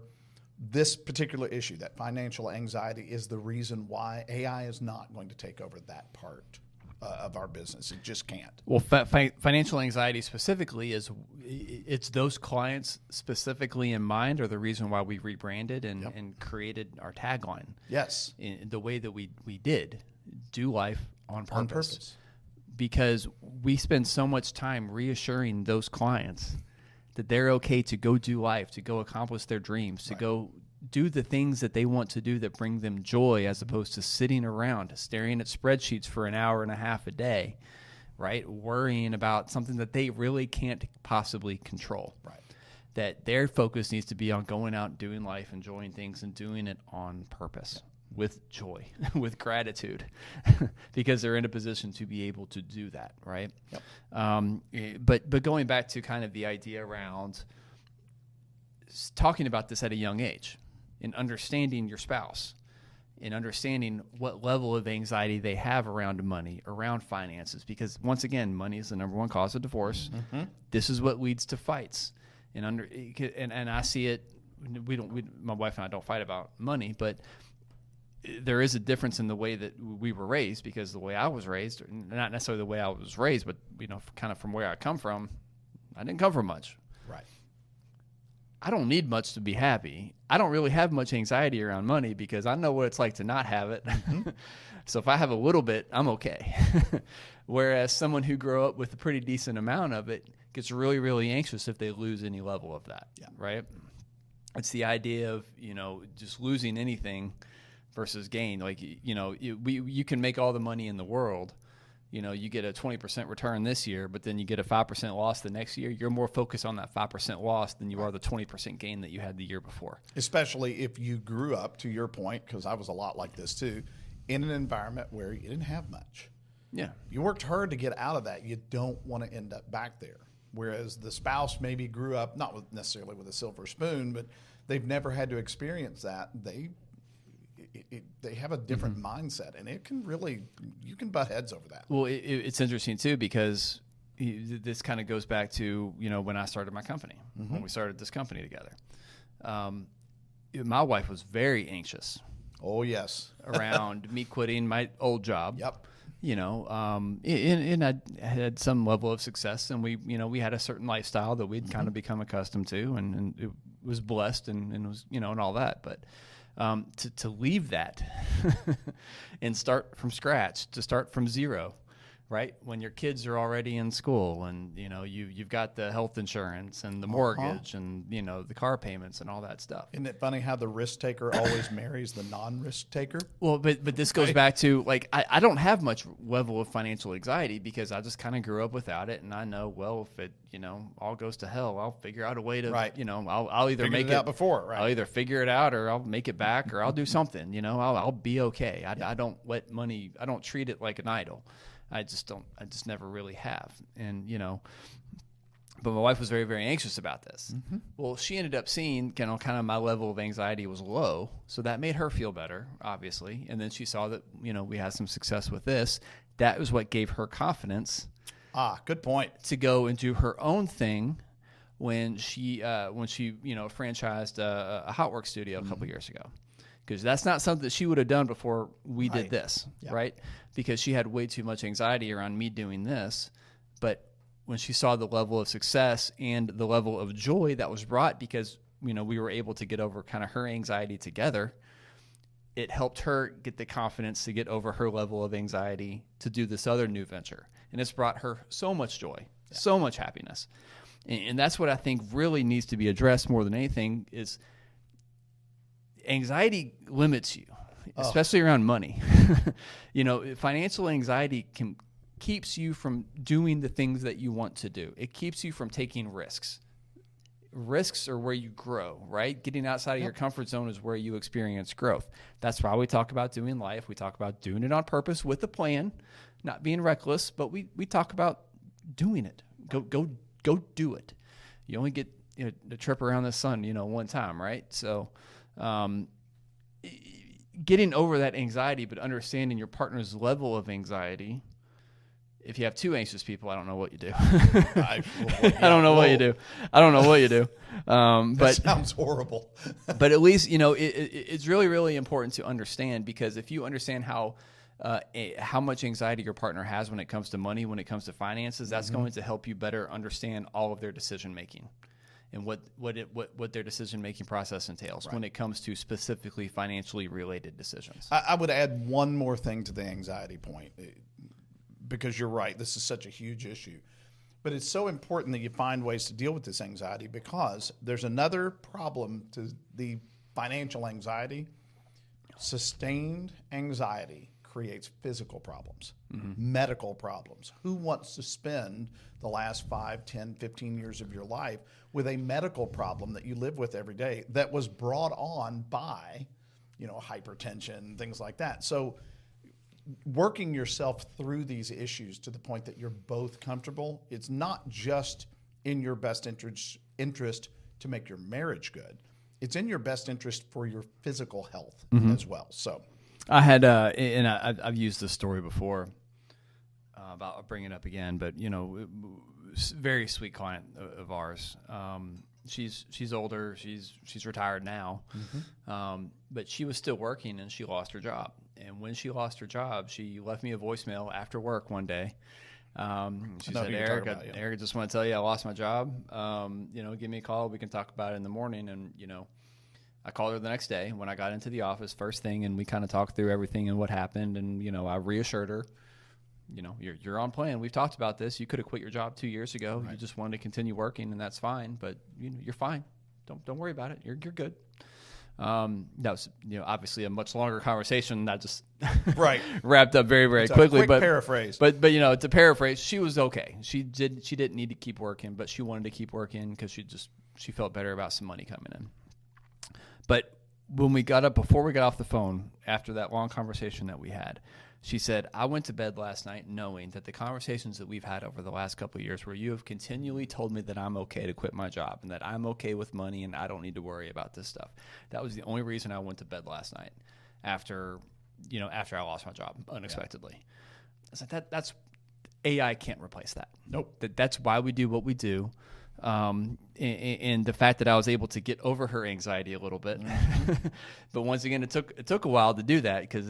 this particular issue, that financial anxiety, is the reason why AI is not going to take over that part of our business. It just can't. Well, financial anxiety specifically it's those clients specifically in mind, or the reason why we rebranded and created our tagline. Yes. In the way that we did, do life on purpose. Because we spend so much time reassuring those clients that they're okay to go do life, to go accomplish their dreams, to go do the things that they want to do that bring them joy, as opposed to sitting around staring at spreadsheets for an hour and a half a day, right? Worrying about something that they really can't possibly control. Right. That their focus needs to be on going out and doing life, enjoying things, and doing it on purpose, with joy, with gratitude, because they're in a position to be able to do that, right? Yep. But going back to kind of the idea around talking about this at a young age, and understanding your spouse, and understanding what level of anxiety they have around money, around finances, because once again, money is the number one cause of divorce. Mm-hmm. This is what leads to fights, and I see it. My wife and I don't fight about money, but there is a difference in the way that we were raised, because the way I was raised, not necessarily the way I was raised, but kind of from where I come from, I didn't come from much. Right. I don't need much to be happy. I don't really have much anxiety around money, because I know what it's like to not have it. Mm-hmm. So if I have a little bit, I'm okay. Whereas someone who grew up with a pretty decent amount of it gets really anxious if they lose any level of that. Yeah. Right. It's the idea of, just losing anything versus gain. Like, you can make all the money in the world. You get a 20% return this year, but then you get a 5% loss the next year. You're more focused on that 5% loss than you are the 20% gain that you had the year before. Especially if you grew up, to your point, because I was a lot like this too, in an environment where you didn't have much. Yeah. You worked hard to get out of that. You don't want to end up back there. Whereas the spouse maybe grew up not necessarily with a silver spoon, but they've never had to experience that. They have a different mindset, and it can really, you can butt heads over that. Well, it's interesting too, because this kind of goes back to, when I started my company, when we started this company together. My wife was very anxious. Oh, yes. Around me quitting my old job. Yep. And I had some level of success, and we had a certain lifestyle that we'd kind of become accustomed to, and it was blessed and was, and all that. But to leave that and start from scratch, to start from zero, right? When your kids are already in school, and you've got the health insurance and the mortgage and the car payments and all that stuff. Isn't it funny how the risk taker always marries the non-risk taker? Well, but this goes back to, like, I don't have much level of financial anxiety because I just kind of grew up without it, and I know, well, if it all goes to hell, I'll figure out a way to I'll either Figured make it out before, right? I'll either figure it out, or I'll make it back, or I'll do something. I'll be okay. I don't let money. I don't treat it like an idol. I just never really have. And, but my wife was very, very anxious about this. Mm-hmm. Well, she ended up seeing, kind of my level of anxiety was low. So that made her feel better, obviously. And then she saw that, we had some success with this. That was what gave her confidence. Good point. To go and do her own thing when she franchised a hot work studio a couple years ago. Because that's not something that she would have done before we did this, right? Because she had way too much anxiety around me doing this. But when she saw the level of success and the level of joy that was brought because, we were able to get over kind of her anxiety together, it helped her get the confidence to get over her level of anxiety to do this other new venture. And it's brought her so much joy, so much happiness. And that's what I think really needs to be addressed more than anything is anxiety limits you, especially around money. Financial anxiety keeps you from doing the things that you want to do. It keeps you from taking risks. Risks are where you grow, right? Getting outside of your comfort zone is where you experience growth. That's why we talk about doing life. We talk about doing it on purpose with a plan, not being reckless, but we talk about doing it. Go do it. You only get the trip around the sun, one time, right? So getting over that anxiety, but understanding your partner's level of anxiety. If you have two anxious people, I don't know what you do. I don't know what you do. But sounds horrible. But at least, it's really, really important to understand, because if you understand how much anxiety your partner has when it comes to money, when it comes to finances, that's going to help you better understand all of their decision making and what their decision making process entails when it comes to specifically financially related decisions. I would add one more thing to the anxiety point, because you're right, this is such a huge issue. But it's so important that you find ways to deal with this anxiety, because there's another problem to the financial anxiety. Sustained anxiety creates physical problems, medical problems. Who wants to spend the last 5, 10, 15 years of your life with a medical problem that you live with every day that was brought on by, hypertension, things like that? So working yourself through these issues to the point that you're both comfortable, it's not just in your best interest to make your marriage good. It's in your best interest for your physical health as well. So I had, and I've used this story before, I'll bring it up again, but, very sweet client of ours. She's older. She's retired now, but she was still working, and she lost her job. And when she lost her job, she left me a voicemail after work one day. She said, Eric, I just want to tell you I lost my job. Give me a call. We can talk about it in the morning. And, I called her the next day when I got into the office first thing, and we kind of talked through everything and what happened. And, I reassured her, you're on plan. We've talked about this. You could have quit your job 2 years ago. Right. You just wanted to continue working, and that's fine. But, you're fine. Don't worry about it. You're good. That was, obviously a much longer conversation that just wrapped up very, very quickly. But paraphrase. But to paraphrase, she was okay. She didn't need to keep working, but she wanted to keep working because she felt better about some money coming in. But when before we got off the phone, after that long conversation that we had, She said, I went to bed last night knowing that the conversations that we've had over the last couple of years where you have continually told me that I'm okay to quit my job and that I'm okay with money and I don't need to worry about this stuff. That was the only reason I went to bed last night after I lost my job unexpectedly. I was like, that's AI can't replace that. Nope. That's why we do what we do. And the fact that I was able to get over her anxiety a little bit, but once again, it took a while to do that because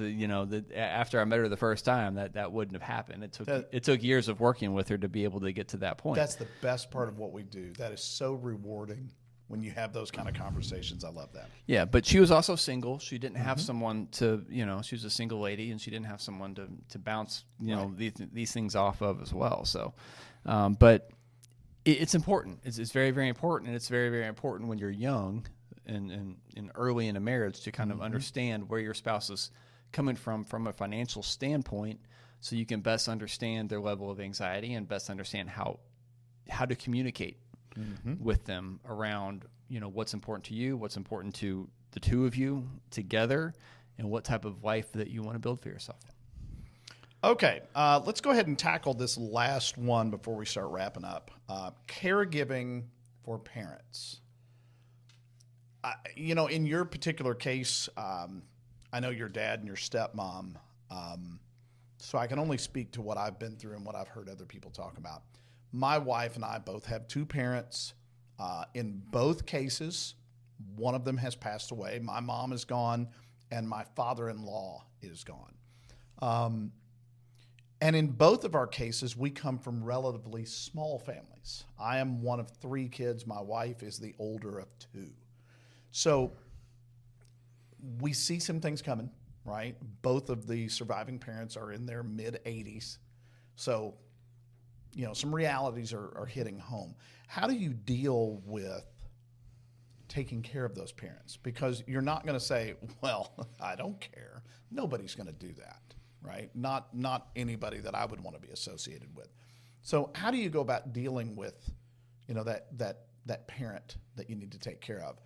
after I met her the first time, that wouldn't have happened. It took years of working with her to be able to get to that point. That's the best part of what we do. That is so rewarding when you have those kind of conversations. I love that. Yeah, but she was also single. She didn't have someone to she was a single lady, and she didn't have someone to bounce these things off of as well. So, but. It's important. It's very, very important, and it's very, very important when you're young and early in a marriage to kind of understand where your spouse is coming from a financial standpoint, so you can best understand their level of anxiety and best understand how to communicate with them around what's important to you, what's important to the two of you together, and what type of life that you want to build for yourself. Okay, let's go ahead and tackle this last one before we start wrapping up. Caregiving for parents. In your particular case, I know your dad and your stepmom, so I can only speak to what I've been through and what I've heard other people talk about. My wife and I both have two parents. In both cases, one of them has passed away. My mom is gone, and my father-in-law is gone. And in both of our cases, we come from relatively small families. I am one of three kids. My wife is the older of two. So we see some things coming, right? Both of the surviving parents are in their mid-80s. So, some realities are hitting home. How do you deal with taking care of those parents? Because you're not going to say, well, I don't care. Nobody's going to do that. Right? Not anybody that I would want to be associated with. So how do you go about dealing with, that parent that you need to take care of?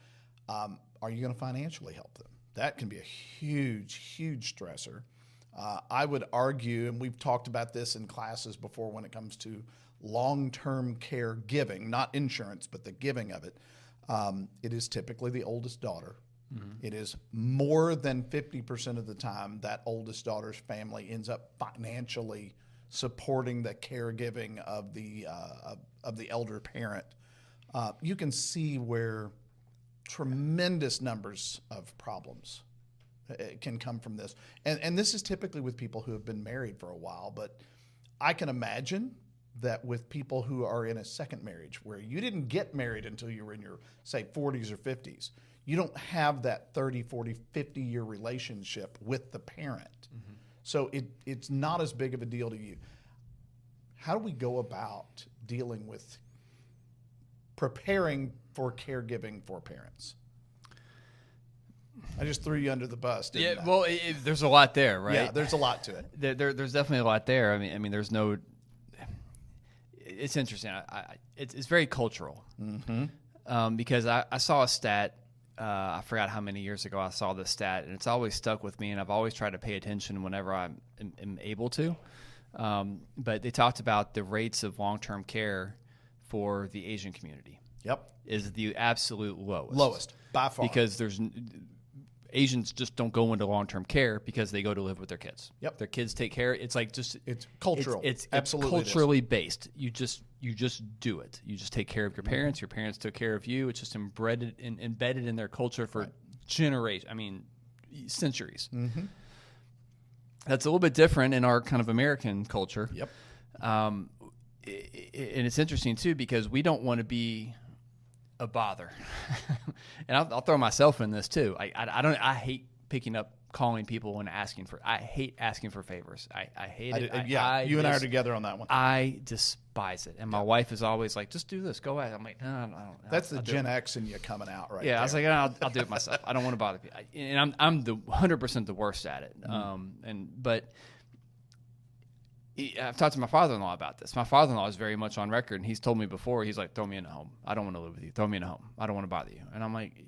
Are you going to financially help them? That can be a huge, huge stressor. I would argue, and we've talked about this in classes before when it comes to long-term care giving, not insurance, but the giving of it. It is typically the oldest daughter. It is more than 50% of the time that oldest daughter's family ends up financially supporting the caregiving of the elder parent. You can see where tremendous numbers of problems can come from this. And this is typically with people who have been married for a while, but I can imagine that with people who are in a second marriage where you didn't get married until you were in your, say, 40s or 50s, you don't have that 30, 40, 50-year relationship with the parent. So it's not as big of a deal to you. How do we go about dealing with preparing for caregiving for parents? I just threw you under the bus, didn't I? Well, there's a lot there, right? Yeah, there's a lot to it. There's definitely a lot there. I mean, there's no. It's interesting. It's very cultural. Because I saw a stat. I forgot how many years ago I saw this stat, and it's always stuck with me, and I've always tried to pay attention whenever I'm able to. But they talked about the rates of long-term care for the Asian community. Yep. Is the absolute lowest. Lowest, by far. Because Asians just don't go into long-term care because they go to live with their kids. Yep. Their kids take care. It's like just it's cultural. It's absolutely culturally based. You just do it. You just take care of your parents. Your parents took care of you. It's just embedded in their culture for generations. I mean, centuries. That's a little bit different in our kind of American culture. Yep. And it's interesting too because we don't want to be a bother, and I'll throw myself in this too. I hate picking up, calling people and asking for. I hate asking for favors. I hate it. You and I are together on that one. I despise it, and my wife is always like, "Just do this, go ahead." I'm like, "No, I don't." That's the Gen X in you coming out, right? Yeah, there. I was like, "I'll do it myself. I don't want to bother people," and I'm the 100% the worst at it. But I've talked to my father-in-law about this. My father-in-law is very much on record, and he's told me before, he's like, throw me in a home. I don't want to live with you. Throw me in a home. I don't want to bother you. And I'm like,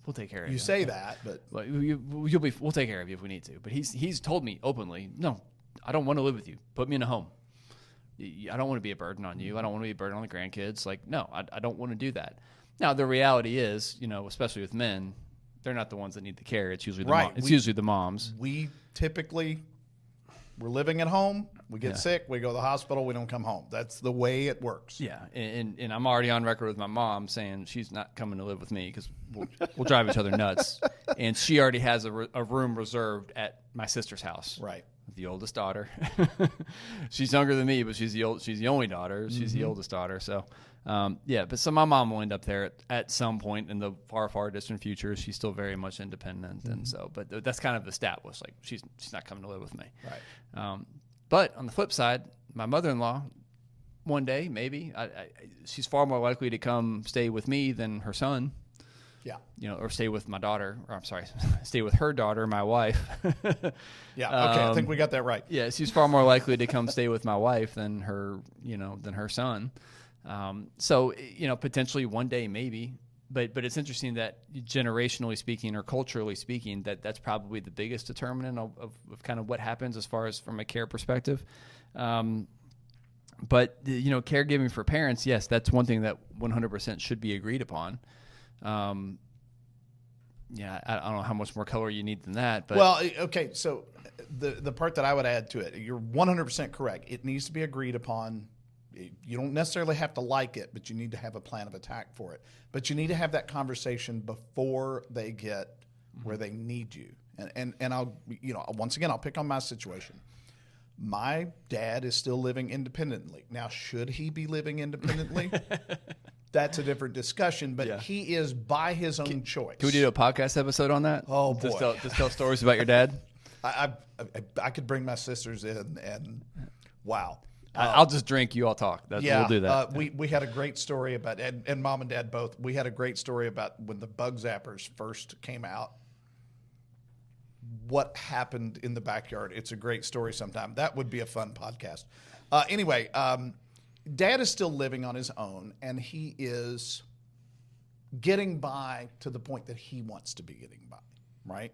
we'll take care of you. You say that, but Well, we'll take care of you if we need to. But he's told me openly, no, I don't want to live with you. Put me in a home. I don't want to be a burden on you. I don't want to be a burden on the grandkids. Like, no, I don't want to do that. Now, the reality is, especially with men, they're not the ones that need the care. It's usually usually the moms. We typically, we're living at home. We get sick. We go to the hospital. We don't come home. That's the way it works. Yeah, and I'm already on record with my mom saying she's not coming to live with me because we'll drive each other nuts. And she already has a room reserved at my sister's house. Right. The oldest daughter. She's younger than me, but she's the only daughter. She's the oldest daughter. So, but so my mom will end up there at some point in the far, far distant future. She's still very much independent, and so, but that's kind of established. Like she's not coming to live with me. Right. But on the flip side, my mother-in-law, one day maybe, she's far more likely to come stay with me than her son. Yeah. Or stay with my daughter, or I'm sorry, stay with her daughter, my wife. Yeah. Okay. I think we got that right. Yeah. She's far more likely to come stay with my wife than her son. So, potentially one day, maybe, but it's interesting that generationally speaking or culturally speaking, that's probably the biggest determinant of kind of what happens as far as from a care perspective. But caregiving for parents, yes, that's one thing that 100% should be agreed upon. I don't know how much more color you need than that. But well, okay. So the part that I would add to it, you're 100% correct. It needs to be agreed upon. You don't necessarily have to like it, but you need to have a plan of attack for it. But you need to have that conversation before they get where they need you. And I'll, once again, I'll pick on my situation. My dad is still living independently. Now, should he be living independently? That's a different discussion, but he is by his own choice. Can we do a podcast episode on that? Oh, boy. Just tell stories about your dad? I could bring my sisters in, and wow. I'll just drink, you all talk. We'll do that. We had a great story about, and mom and dad both, we had a great story about when the bug zappers first came out. What happened in the backyard. It's a great story sometime. That would be a fun podcast. Anyway, Dad is still living on his own, and he is getting by to the point that he wants to be getting by, right?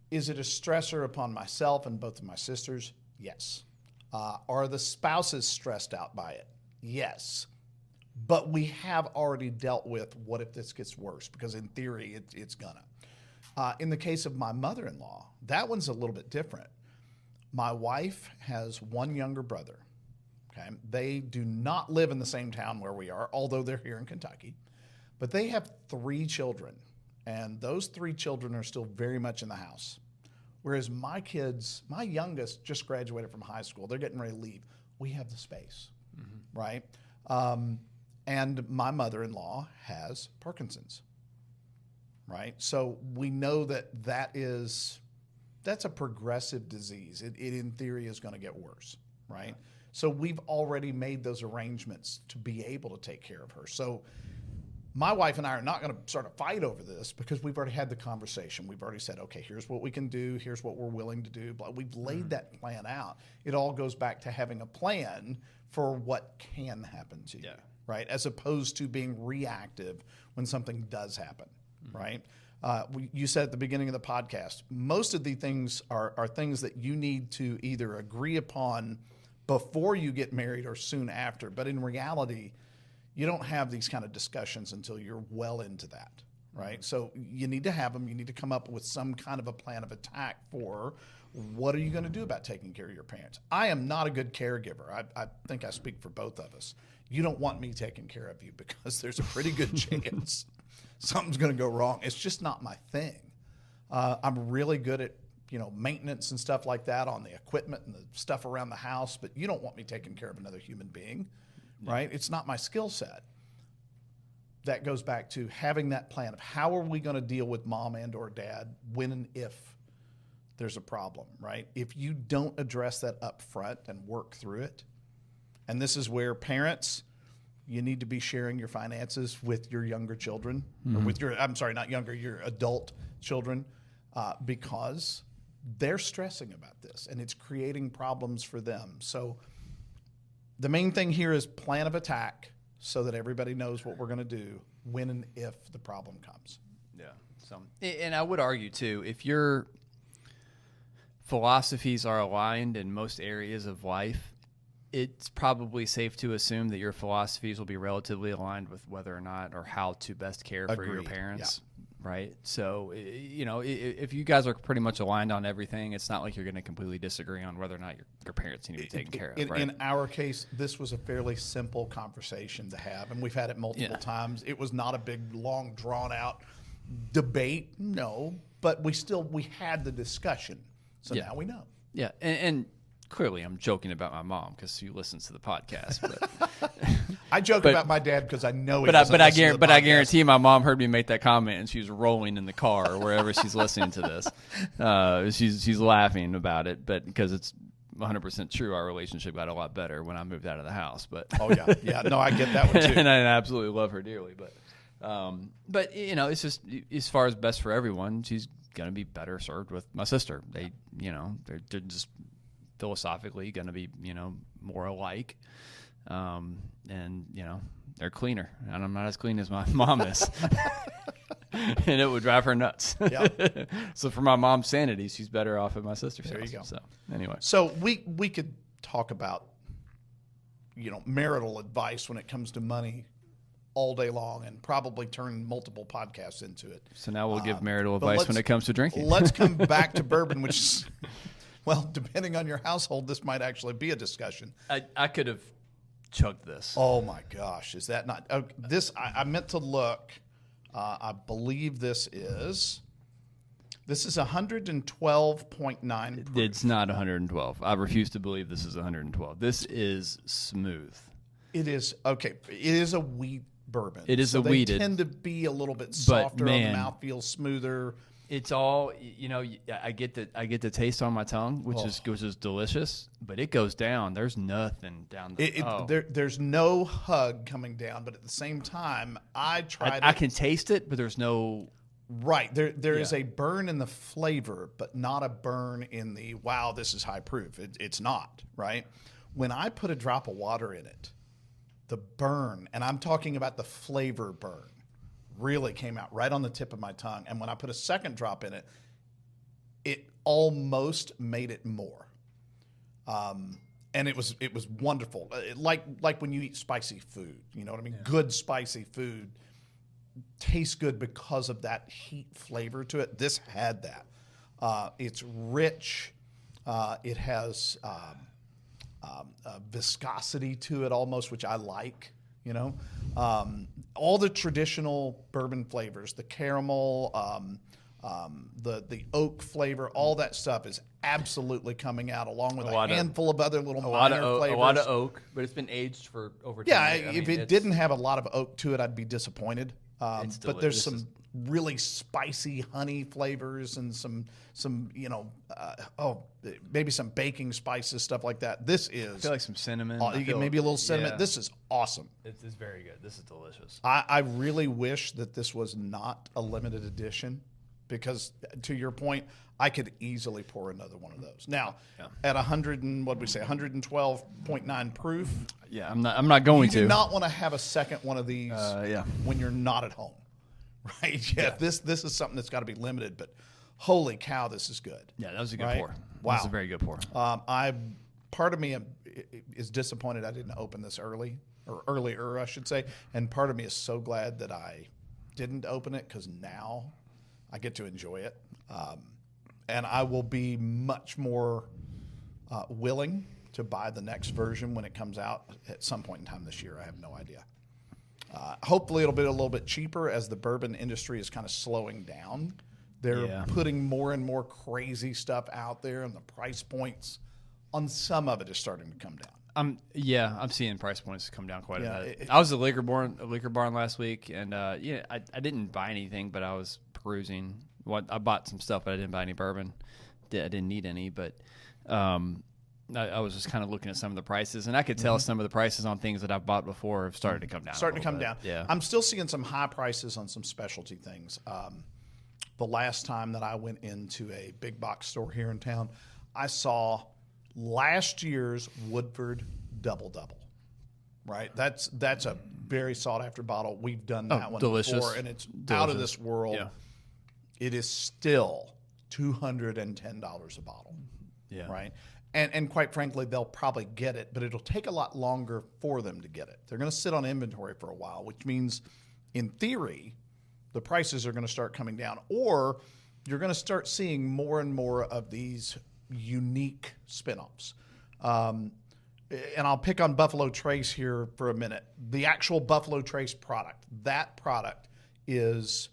Is it a stressor upon myself and both of my sisters? Yes. Are the spouses stressed out by it? Yes. But we have already dealt with what if this gets worse, because in theory, it's gonna. In the case of my mother-in-law, that one's a little bit different. My wife has one younger brother. Okay? They do not live in the same town where we are, although they're here in Kentucky. But they have 3 children, and those 3 children are still very much in the house. Whereas my kids, my youngest just graduated from high school. They're getting ready to leave. We have the space, right? And my mother-in-law has Parkinson's, right? So we know that's a progressive disease. It in theory is going to get worse, right? So we've already made those arrangements to be able to take care of her. So my wife and I are not going to start a fight over this because we've already had the conversation. We've already said, okay, here's what we can do. Here's what we're willing to do. But we've laid that plan out. It all goes back to having a plan for what can happen to you, right? As opposed to being reactive when something does happen, right? You said at the beginning of the podcast, most of the things are things that you need to either agree upon before you get married or soon after. But in reality, you don't have these kind of discussions until you're well into that, right? So you need to have them. You need to come up with some kind of a plan of attack for what are you going to do about taking care of your parents. I am not a good caregiver. I think I speak for both of us. You don't want me taking care of you because there's a pretty good chance something's going to go wrong. It's just not my thing. I'm really good at maintenance and stuff like that on the equipment and the stuff around the house, but you don't want me taking care of another human being, right? It's not my skill set. That goes back to having that plan of how are we going to deal with mom and or dad when and if there's a problem, right? If you don't address that up front and work through it, and this is where parents, you need to be sharing your finances with your younger children, or with your, your adult children, because they're stressing about this and it's creating problems for them. So the main thing here is plan of attack so that everybody knows what we're going to do when and if the problem comes. Yeah. So, and I would argue too, if your philosophies are aligned in most areas of life, it's probably safe to assume that your philosophies will be relatively aligned with whether or not or how to best care for your parents. Yeah. Right. So, if you guys are pretty much aligned on everything, it's not like you're going to completely disagree on whether or not your parents need to be taken care of. Right? In our case, this was a fairly simple conversation to have, and we've had it multiple times. It was not a big, long, drawn-out debate, no, but we had the discussion. So now we know. Yeah, and clearly I'm joking about my mom because she listens to the podcast. But I joke about my dad because I know he doesn't listen to the podcast. I guarantee my mom heard me make that comment and she was rolling in the car or wherever she's listening to this. She's laughing about it, but because it's 100% true, our relationship got a lot better when I moved out of the house. But no, I get that one too, and I absolutely love her dearly. But it's just as far as best for everyone, she's gonna be better served with my sister. They're just philosophically gonna be more alike, and they're cleaner, and I'm not as clean as my mom is, and it would drive her nuts. Yep. So for my mom's sanity, she's better off at my sister's house. There you go. So anyway, so we could talk about marital advice when it comes to money all day long and probably turn multiple podcasts into it. So now we'll give marital advice when it comes to drinking. Let's come back to bourbon, which is, well, depending on your household, this might actually be a discussion. I could have chugged this. Oh my gosh, is that not this? I meant to look. I believe this is 112.9. It's not 112. I refuse to believe this is 112. This is smooth. It is okay. It is a wheat bourbon. It is so a wheated. They tend to be a little bit softer on the mouth, feel smoother. It's all I get the taste on my tongue, which is delicious, but it goes down. There's nothing down there. There's no hug coming down, but at the same time, I can taste it, but there's no right. There is a burn in the flavor, but not a burn in the wow. This is high proof. It's not right. When I put a drop of water in it, the burn, and I'm talking about the flavor burn, really came out right on the tip of my tongue. And when I put a second drop in it, it almost made it more. And it was wonderful. Like when you eat spicy food, you know what I mean? Yeah. Good spicy food tastes good because of that heat flavor to it. This had that. It's rich. It has viscosity to it almost, which I like, all the traditional bourbon flavors, the caramel, the oak flavor, all that stuff is absolutely coming out along with a handful of other little minor flavors. A lot of oak, but it's been aged for over 10 years. If it didn't have a lot of oak to it, I'd be disappointed. But there's some really spicy honey flavors and some maybe some baking spices, stuff like that. This is, I feel like some cinnamon. Maybe a little cinnamon. Yeah. This is awesome. It's very good. This is delicious. I really wish that this was not a limited edition, because to your point, I could easily pour another one of those. Now, at 112.9 proof. Yeah, I'm not going to. You do not want to have a second one of these when you're not at home. Right? Yeah. This is something that's got to be limited, but holy cow, this is good. Yeah, that was a good pour. Wow. That was a very good pour. Part of me is disappointed I didn't open this earlier, I should say, and part of me is so glad that I didn't open it, because now I get to enjoy it. And I will be much more willing to buy the next version when it comes out at some point in time this year. I have no idea. Hopefully it'll be a little bit cheaper as the bourbon industry is kind of slowing down. They're putting more and more crazy stuff out there, and the price points on some of it is starting to come down. I'm seeing price points come down quite a bit. I was at a liquor barn last week, and I didn't buy anything, but I was perusing. I bought some stuff, but I didn't buy any bourbon. I didn't need any, but I was just kind of looking at some of the prices, and I could tell some of the prices on things that I've bought before have started to come down. Yeah, I'm still seeing some high prices on some specialty things. The last time that I went into a big box store here in town, I saw last year's Woodford Double Double. Right, that's a very sought after bottle. We've done that one delicious. before, and it's out of this world. it is still $210 a bottle. Yeah. Right. And quite frankly, they'll probably get it, but it'll take a lot longer for them to get it. They're going to sit on inventory for a while, which means, in theory, the prices are going to start coming down, or you're going to start seeing more and more of these unique spinoffs. And I'll pick on Buffalo Trace here for a minute. The actual Buffalo Trace product, that product is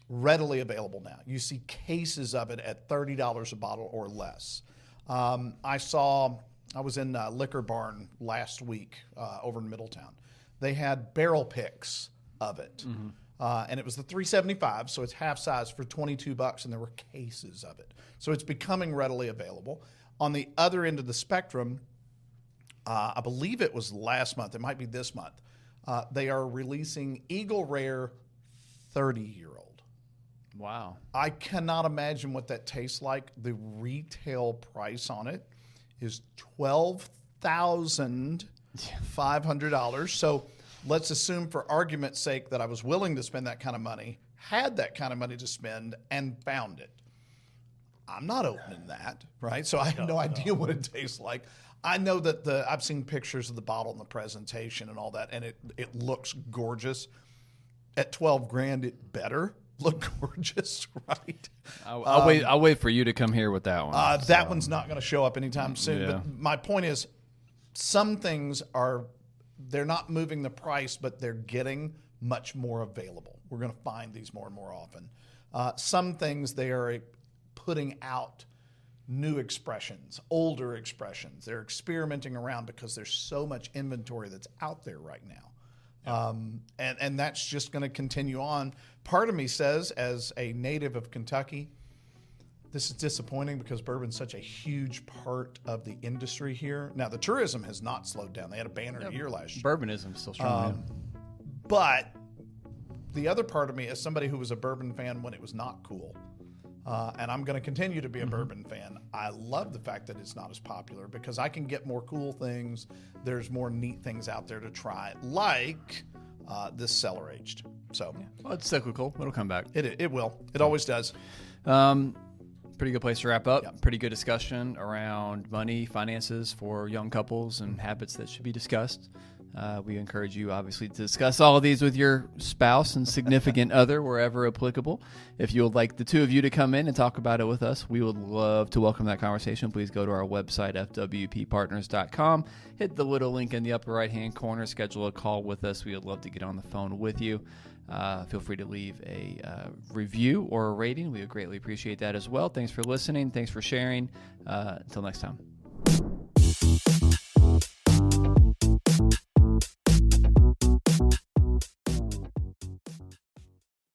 readily available now. You see cases of it at $30 a bottle or less. I was in Liquor Barn last week over in Middletown. They had barrel picks of it. And it was the 375, so it's half size for $22, and there were cases of it. So it's becoming readily available. On the other end of the spectrum, I believe it was last month, it might be this month, they are releasing Eagle Rare 30-year-old. Wow. I cannot imagine what that tastes like. The retail price on it is $12,500. So let's assume, for argument's sake, that I was willing to spend that kind of money, had that kind of money to spend, and found it. I'm not opening that, right? So I have no idea what it tastes like. I know that I've seen pictures of the bottle and the presentation and all that, and it looks gorgeous. At $12,000, it better look gorgeous, right? I'll wait for you to come here with that one. That one's not going to show up anytime soon. Yeah. But my point is, some things they're not moving the price, but they're getting much more available. We're going to find these more and more often. Some things they are putting out new expressions, older expressions. They're experimenting around because there's so much inventory that's out there right now. And that's just going to continue on. Part of me says, as a native of Kentucky, this is disappointing because bourbon's such a huge part of the industry here. Now, the tourism has not slowed down. They had a banner year last year. Bourbonism's still strong. But the other part of me, as somebody who was a bourbon fan when it was not cool, and I'm going to continue to be a bourbon fan, I love the fact that it's not as popular because I can get more cool things. There's more neat things out there to try, like this cellar aged. So, Well, it's cyclical. It'll come back. It will. It always does. Pretty good place to wrap up. Yep. Pretty good discussion around money, finances for young couples, and habits that should be discussed. We encourage you, obviously, to discuss all of these with your spouse and significant other wherever applicable. If you would like the two of you to come in and talk about it with us, we would love to welcome that conversation. Please go to our website, fwppartners.com. Hit the little link in the upper right-hand corner. Schedule a call with us. We would love to get on the phone with you. Feel free to leave a review or a rating. We would greatly appreciate that as well. Thanks for listening. Thanks for sharing. Until next time.